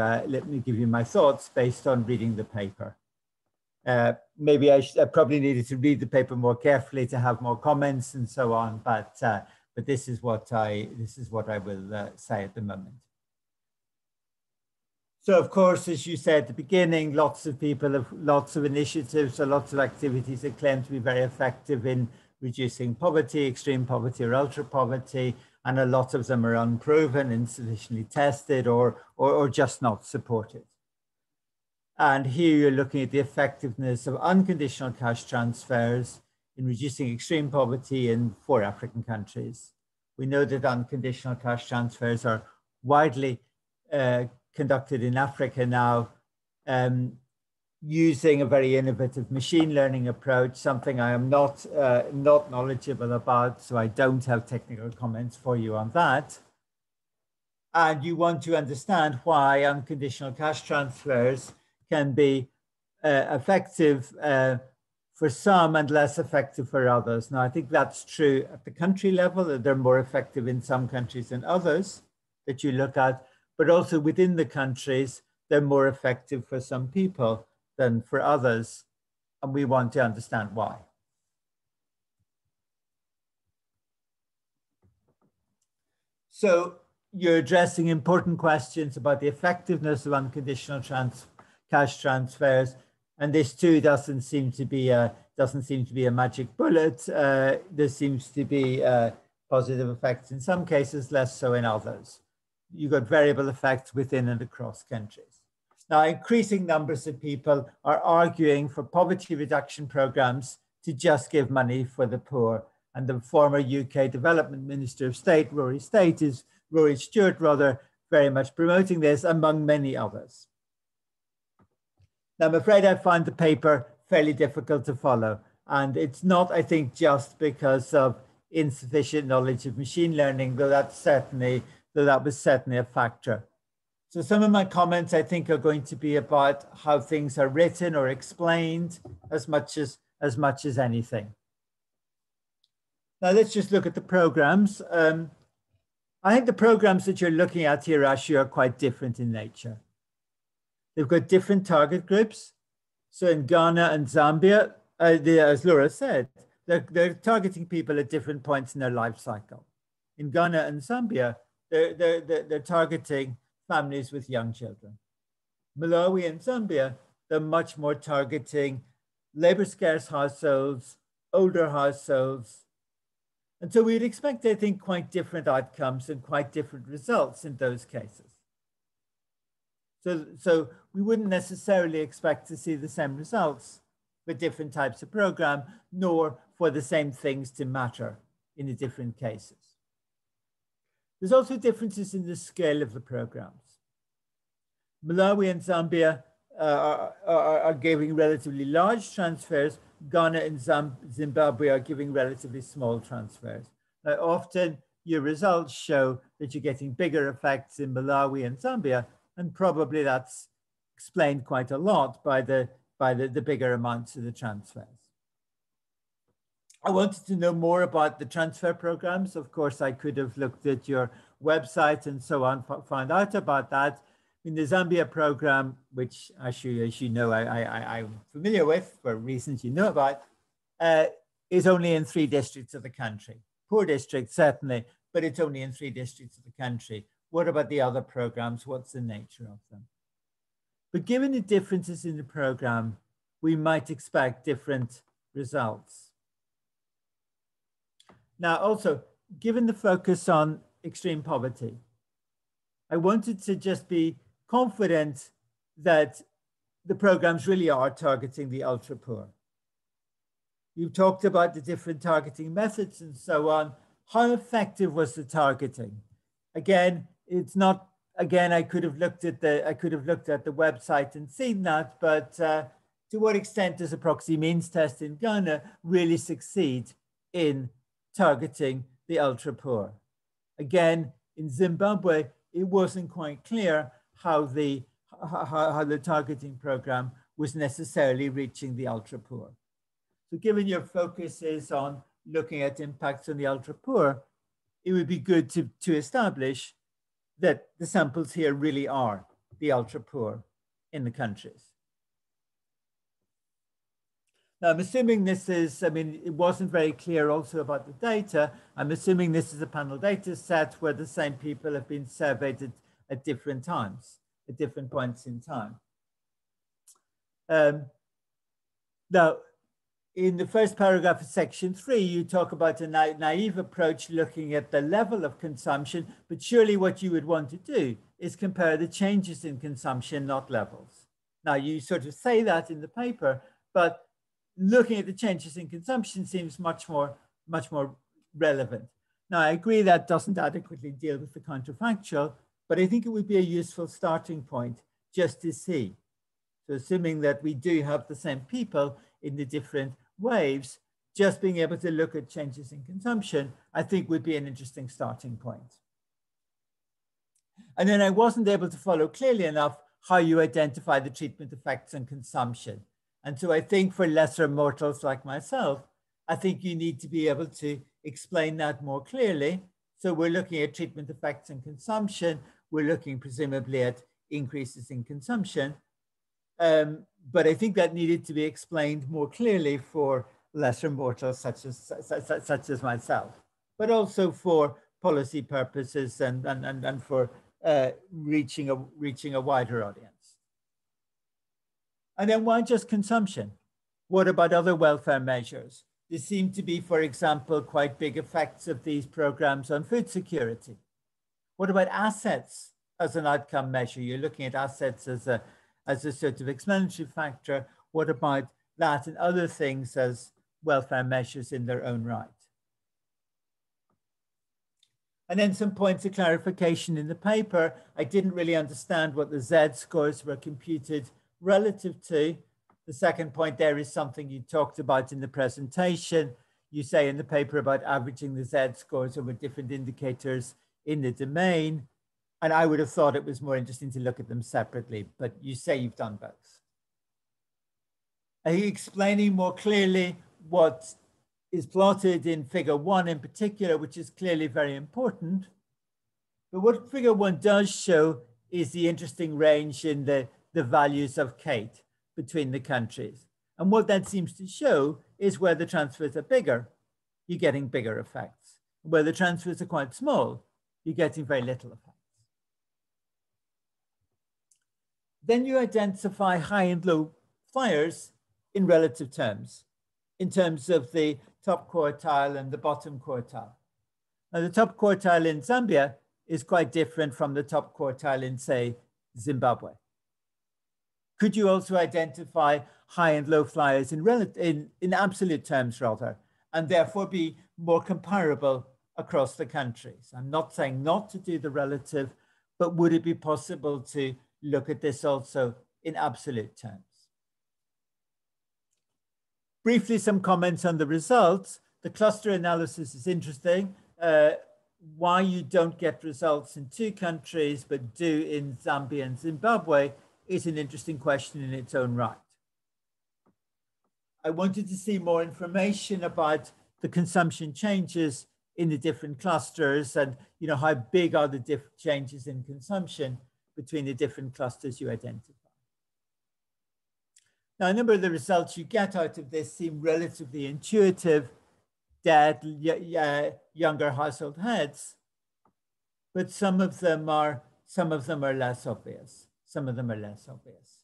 my thoughts based on reading the paper. Maybe I probably needed to read the paper more carefully to have more comments and so on, but this is what I will say at the moment. So of course, as you said at the beginning, lots of people have lots of initiatives or lots of activities that claim to be very effective in reducing poverty, extreme poverty or ultra poverty, and a lot of them are unproven, insufficiently tested, or just not supported. And here you're looking at the effectiveness of unconditional cash transfers in reducing extreme poverty in 4 African countries. We know that unconditional cash transfers are widely conducted in Africa now, using a very innovative machine learning approach, something I am not knowledgeable about, so I don't have technical comments for you on that. And you want to understand why unconditional cash transfers can be effective for some and less effective for others. Now, I think that's true at the country level, that they're more effective in some countries than others that you look at, but also within the countries, they're more effective for some people than for others, and we want to understand why. So you're addressing important questions about the effectiveness of unconditional cash transfers, and this too doesn't seem to be a magic bullet. There seems to be positive effects in some cases, less so in others. You've got variable effects within and across countries. Now, increasing numbers of people are arguing for poverty reduction programs to just give money for the poor. And the former UK Development Minister of State, Rory Stewart, very much promoting this, among many others. Now, I'm afraid I find the paper fairly difficult to follow. And it's not, I think, just because of insufficient knowledge of machine learning, though that was certainly a factor. So some of my comments, I think, are going to be about how things are written or explained as much as anything. Now let's just look at the programs. I think the programs that you're looking at here actually are quite different in nature. They've got different target groups. So in Ghana and Zambia, as Laura said, they're targeting people at different points in their life cycle. In Ghana and Zambia, they're targeting families with young children. Malawi and Zambia, they're much more targeting labor-scarce households, older households. And so we'd expect, I think, quite different outcomes and quite different results in those cases. So we wouldn't necessarily expect to see the same results for different types of program, nor for the same things to matter in the different cases. There's also differences in the scale of the programs. Malawi and Zambia are giving relatively large transfers. Ghana and Zimbabwe are giving relatively small transfers. Now, often your results show that you're getting bigger effects in Malawi and Zambia, and probably that's explained quite a lot by the bigger amounts of the transfers. I wanted to know more about the transfer programs. Of course, I could have looked at your website and so on, found out about that. In the Zambia program, which as you know, I'm familiar with for reasons you know about, is only in 3 districts of the country. Poor districts, certainly, but it's only in 3 districts of the country. What about the other programs? What's the nature of them? But given the differences in the program, we might expect different results. Now, also, given the focus on extreme poverty, I wanted to just be confident that the programs really are targeting the ultra poor. You've talked about the different targeting methods and so on. How effective was the targeting? Again, it's not. Again, I could have looked at the website and seen that, but to what extent does a proxy means test in Ghana really succeed in targeting the ultra poor? Again, in Zimbabwe, it wasn't quite clear how the targeting program was necessarily reaching the ultra poor. So given your focus is on looking at impacts on the ultra poor, it would be good to establish that the samples here really are the ultra poor in the countries. Now, I'm assuming this is, I mean, it wasn't very clear also about the data. I'm assuming this is a panel data set where the same people have been surveyed at different times, at different points in time. Now, in the first paragraph of section 3, you talk about a naive approach looking at the level of consumption, but surely what you would want to do is compare the changes in consumption, not levels. Now, you sort of say that in the paper, but looking at the changes in consumption seems much more relevant. Now, I agree that doesn't adequately deal with the counterfactual, but I think it would be a useful starting point just to see. So assuming that we do have the same people in the different waves, just being able to look at changes in consumption, I think would be an interesting starting point. And then I wasn't able to follow clearly enough how you identify the treatment effects on consumption. And so I think for lesser mortals like myself, I think you need to be able to explain that more clearly. So we're looking at treatment effects on consumption. We're looking presumably at increases in consumption. But I think that needed to be explained more clearly for lesser mortals such as myself, but also for policy purposes and for reaching a wider audience. And then why just consumption? What about other welfare measures? There seem to be, for example, quite big effects of these programs on food security. What about assets as an outcome measure? You're looking at assets as a sort of explanatory factor. What about that and other things as welfare measures in their own right? And then some points of clarification in the paper. I didn't really understand what the Z scores were computed relative to. The second point there is something you talked about in the presentation. You say in the paper about averaging the Z scores over different indicators in the domain. And I would have thought it was more interesting to look at them separately, but you say you've done both. Are you explaining more clearly what is plotted in figure 1 in particular, which is clearly very important? But what figure 1 does show is the interesting range in the values of Kate between the countries. And what that seems to show is where the transfers are bigger, you're getting bigger effects. Where the transfers are quite small, you're getting very little effect. Then you identify high and low flyers in relative terms, in terms of the top quartile and the bottom quartile. Now, the top quartile in Zambia is quite different from the top quartile in, say, Zimbabwe. Could you also identify high and low flyers in absolute terms, rather, and therefore be more comparable across the countries? I'm not saying not to do the relative, but would it be possible to look at this also in absolute terms? Briefly, some comments on the results. The cluster analysis is interesting. Why you don't get results in 2 countries, but do in Zambia and Zimbabwe is an interesting question in its own right. I wanted to see more information about the consumption changes in the different clusters and how big are the different changes in consumption. between the different clusters you identify. Now, a number of the results you get out of this seem relatively intuitive, dead, younger household heads, but some of them are less obvious. Some of them are less obvious.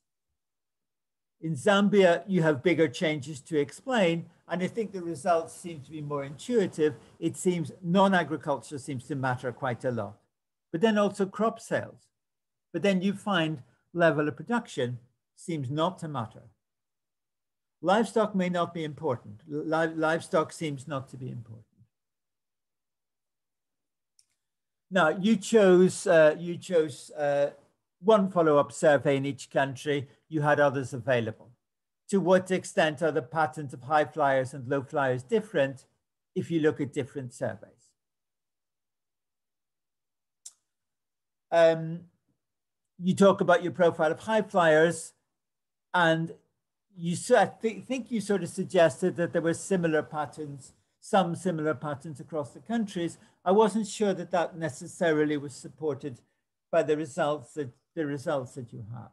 In Zambia, you have bigger changes to explain, and I think the results seem to be more intuitive. It seems non-agriculture seems to matter quite a lot, but then also crop sales. But then you find level of production seems not to matter. Livestock may not be important. Livestock seems not to be important. Now, you chose one follow-up survey in each country. You had others available. To what extent are the patterns of high flyers and low flyers different if you look at different surveys? You talk about your profile of high flyers, and I think you sort of suggested that there were similar patterns, some similar patterns across the countries. I wasn't sure that that necessarily was supported by the results that you have.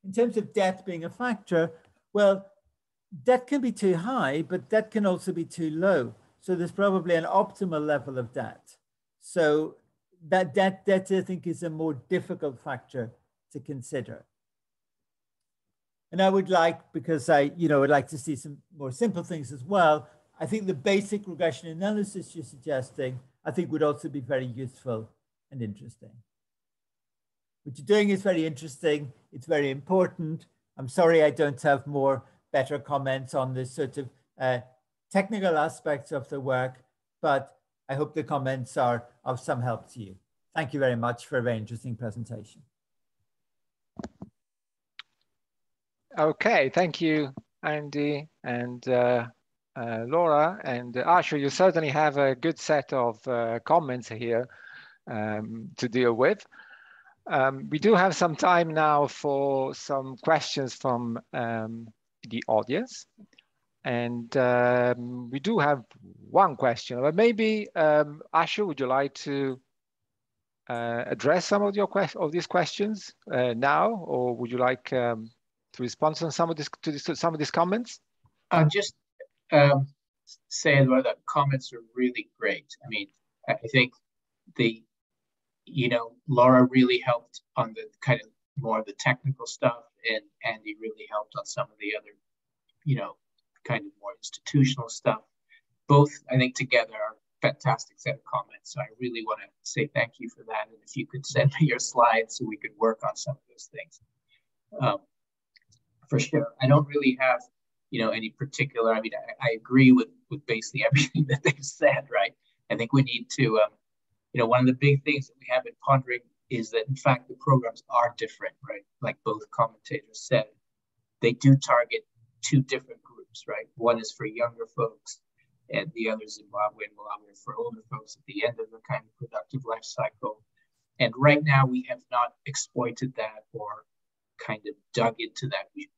In terms of debt being a factor, well, debt can be too high, but debt can also be too low. So there's probably an optimal level of debt. So that debt, I think, is a more difficult factor to consider. And I would like, because I would like to see some more simple things as well, I think the basic regression analysis you're suggesting, I think would also be very useful and interesting. What you're doing is very interesting. It's very important. I'm sorry I don't have better comments on the sort of technical aspects of the work, but I hope the comments are of some help to you. Thank you very much for a very interesting presentation. Okay, thank you, Andy and Laura and Ashu. You certainly have a good set of comments here to deal with. We do have some time now for some questions from the audience. And we do have one question, but maybe Ashu, would you like to address some of these questions now, or would you like to respond to some of these comments? I'll just say that the comments are really great. I mean, I think Laura really helped on the kind of more of the technical stuff, and Andy really helped on some of the other, kind of more institutional stuff. Both, I think, together are fantastic set of comments. So I really want to say thank you for that. And if you could send me your slides so we could work on some of those things. For sure. I don't really have, any particular, I mean, I agree with basically everything that they've said, right? I think we need to, one of the big things that we have been pondering is that, in fact, the programs are different, right? Like both commentators said, they do target two different groups, right? One is for younger folks, and the other, Zimbabwe and Malawi, are for older folks at the end of the kind of productive life cycle. And right now, we have not exploited that or kind of dug into that. We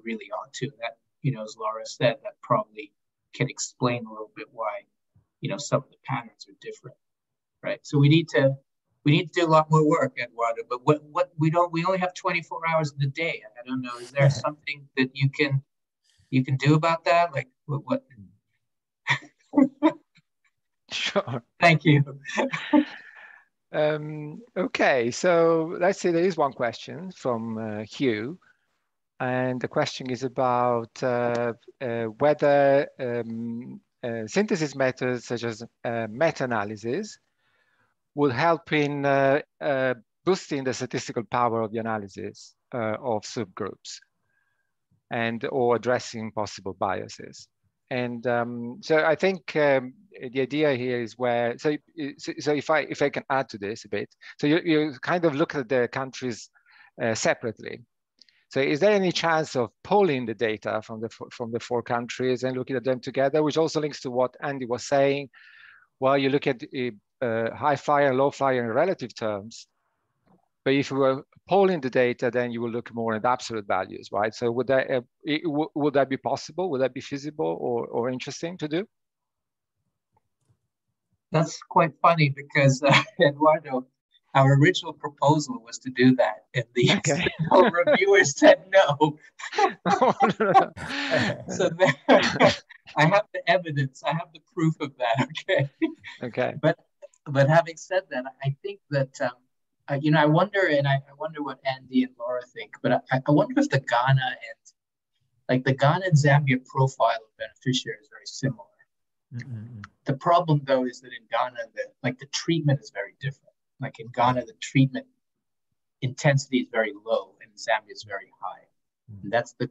really ought to. That, as Laura said, that probably can explain a little bit why, some of the patterns are different, right? So we need to do a lot more work, Eduardo. But we only have 24 hours in a day. I don't know. Is there something that you can do about that? Like what? Sure. Thank you. Okay, so let's say there is one question from Hugh, and the question is about whether synthesis methods such as meta-analysis will help in boosting the statistical power of the analysis of subgroups or addressing possible biases. And so I think the idea here is where, so if I can add to this a bit, so you kind of look at the countries separately. So is there any chance of pulling the data from the four countries and looking at them together, which also links to what Andy was saying? Well, you look at high flyer and low flyer in relative terms, but if we were polling the data, then you will look more at absolute values, right? So would that be possible? Would that be feasible or interesting to do? That's quite funny because Eduardo, our original proposal was to do that, and the Okay. reviewers said no. So I have the evidence. I have the proof of that. Okay. Okay. But having said that, I think that I wonder, and I wonder what Andy and Laura think. But I wonder if the Ghana and Zambia profile of beneficiaries is very similar. Mm-hmm. The problem, though, is that in Ghana, the treatment is very different. Like in Ghana, the treatment intensity is very low, and in Zambia is very high. And that's the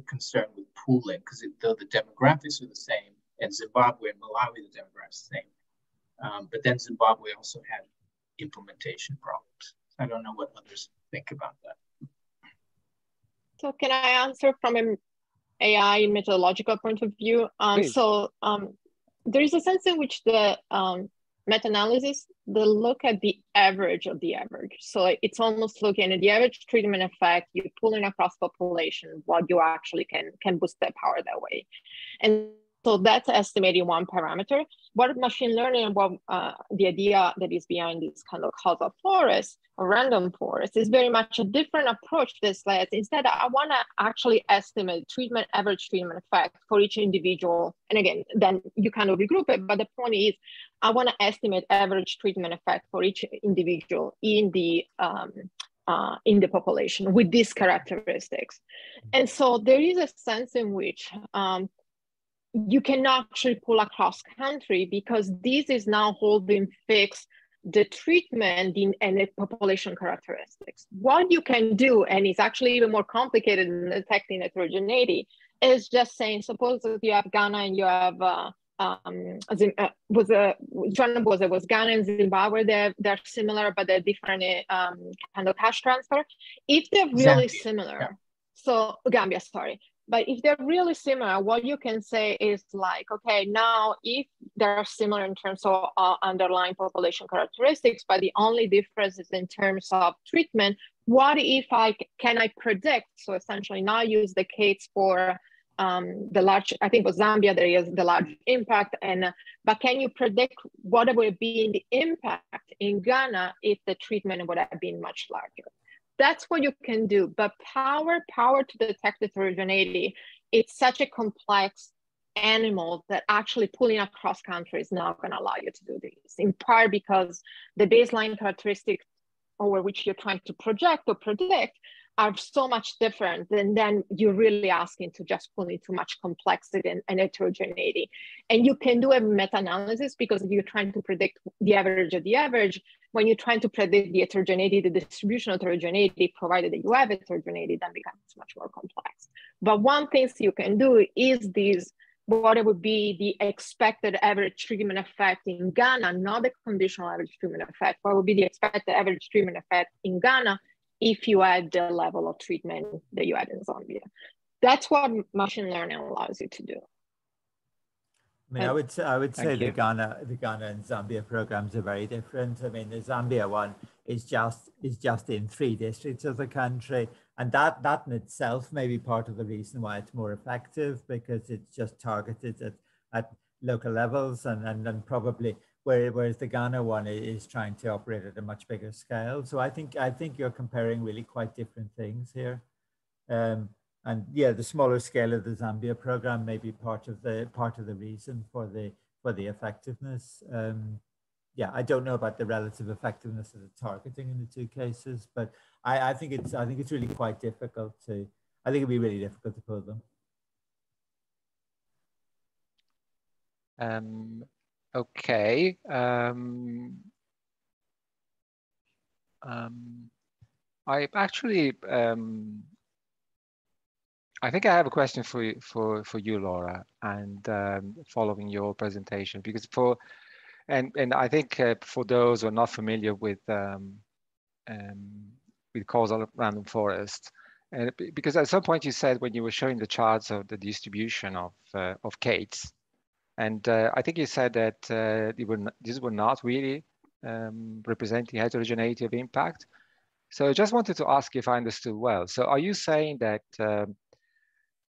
concern with pooling, because though the demographics are the same, and Zimbabwe and Malawi, the demographics are the same. But then Zimbabwe also had implementation problems. I don't know what others think about that. So can I answer from an AI methodological point of view? There is a sense in which the meta-analysis, they look at the average of the average. So it's almost looking at the average treatment effect, you pulling across population, what you actually can boost their power that way. And so that's estimating one parameter. What machine learning and what the idea that is behind this kind of causal forest or random forest is very much a different approach. This says instead, I want to actually estimate average treatment effect for each individual. And again, then you kind of regroup it. But the point is, I want to estimate average treatment effect for each individual in the population with these characteristics. And so there is a sense in which you cannot actually pull across country, because this is now holding fixed the treatment and the population characteristics. What you can do, and it's actually even more complicated than detecting heterogeneity, is just saying, suppose that you have Ghana and you have was Ghana and Zimbabwe, they're similar, but they're different kind of cash transfer. If they're really Zambia, similar, yeah. So Gambia, sorry. But if they're really similar, what you can say is like, okay, now if they're similar in terms of underlying population characteristics, but the only difference is in terms of treatment, what if can I predict? So essentially now use the case for the large, I think with Zambia, there is the large impact, but can you predict what would be the impact in Ghana if the treatment would have been much larger? That's what you can do, but power to detect heterogeneity, it's such a complex animal that actually pulling across countries is not going to allow you to do this, in part because the baseline characteristics over which you're trying to project or predict are so much different, and then you're really asking to just pull in too much complexity and heterogeneity. And you can do a meta-analysis because you're trying to predict the average of the average. When you're trying to predict the heterogeneity, the distribution of heterogeneity, provided that you have heterogeneity, then becomes much more complex. But one thing you can do is what it would be the expected average treatment effect in Ghana, not the conditional average treatment effect, what would be the expected average treatment effect in Ghana if you had the level of treatment that you had in Zambia. That's what machine learning allows you to do. I mean, I would say the Ghana and Zambia programs are very different. I mean, the Zambia one is just in 3 districts of the country, and that in itself may be part of the reason why it's more effective, because it's just targeted at local levels, and probably whereas the Ghana one is trying to operate at a much bigger scale. So I think you're comparing really quite different things here. And yeah, the smaller scale of the Zambia program may be part of the reason for the effectiveness. Yeah, I don't know about the relative effectiveness of the targeting in the 2 cases, but I think it's really quite difficult to. I think it'd be really difficult to pull them. Okay. I actually. I think I have a question for you, Laura, and following your presentation, because and I think for those who are not familiar with causal random forest, and because at some point you said when you were showing the charts of the distribution of Kates, and I think you said that these were not really representing heterogeneity of impact. So I just wanted to ask if I understood well. So are you saying that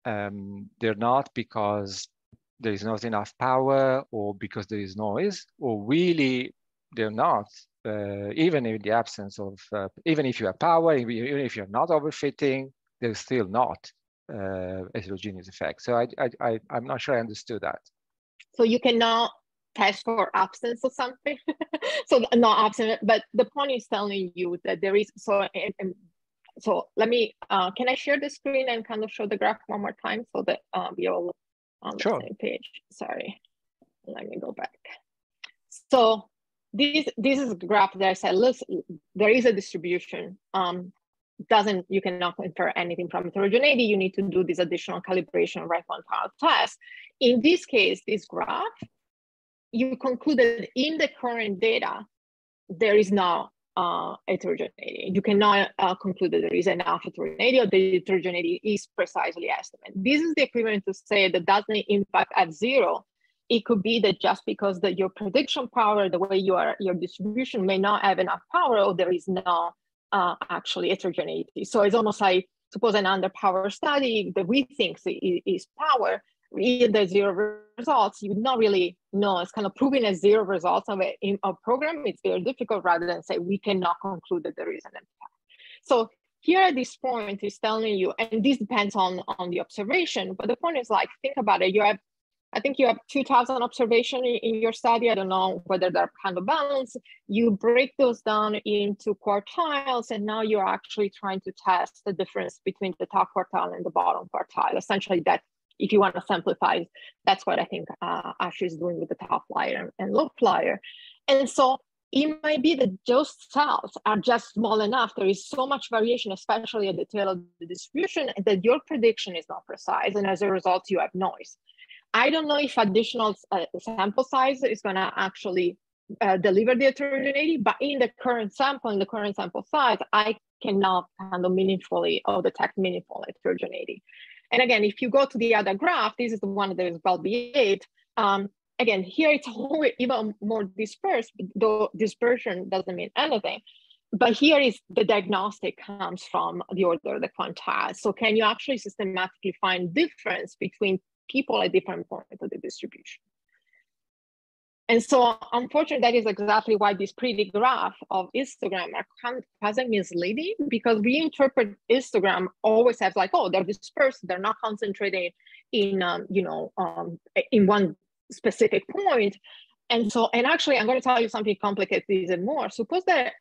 they're not because there is not enough power or because there is noise, or really they're not even in the absence of, even if you have power, even if you're not overfitting, there's still not a heterogeneous effect. So I'm not sure I understood that. So you cannot test for absence of something. So not absent, but the point is telling you that there is, so let me, can I share the screen and kind of show the graph one more time so that we all on the same page? Sorry, let me go back. So this is a graph that I said, listen, there is a distribution. You cannot infer anything from heterogeneity. You need to do this additional calibration right quantile test. In this case, this graph, you concluded in the current data, there is no heterogeneity. You cannot conclude that there is enough heterogeneity, or the heterogeneity is precisely estimated. This is the equivalent to say that doesn't impact at zero. It could be that just because your prediction power, the way your distribution may not have enough power, or there is no actually heterogeneity. So it's almost like, suppose an underpowered study that we think is power, read the zero results, you would not really know. It's kind of proving a zero results of a program. It's very difficult, rather than say we cannot conclude that there is an impact. So here at this point is telling you, and this depends on the observation, but the point is like, think about it. I think you have 2,000 observations in your study. I don't know whether they're kind of balanced. You break those down into quartiles, and now you're actually trying to test the difference between the top quartile and the bottom quartile. Essentially, that, if you want to simplify, that's what I think Ashley is doing with the top flyer and low flyer. And so it might be that those cells are just small enough. There is so much variation, especially at the tail of the distribution, that your prediction is not precise. And as a result, you have noise. I don't know if additional sample size is going to actually deliver the heterogeneity, but in the current sample size, I cannot handle meaningfully or detect meaningful heterogeneity. And again, if you go to the other graph, this is the one that is well behaved. Again, here it's even more dispersed, though dispersion doesn't mean anything. But here is the diagnostic comes from the order of the quantile. So can you actually systematically find difference between people at different points of the distribution? And so unfortunately, that is exactly why this pretty graph of histogram are quasi misleading, because we interpret histogram always as like, oh, they're dispersed, they're not concentrated in, in one specific point. And so, and actually, I'm going to tell you something complicated even more. Suppose that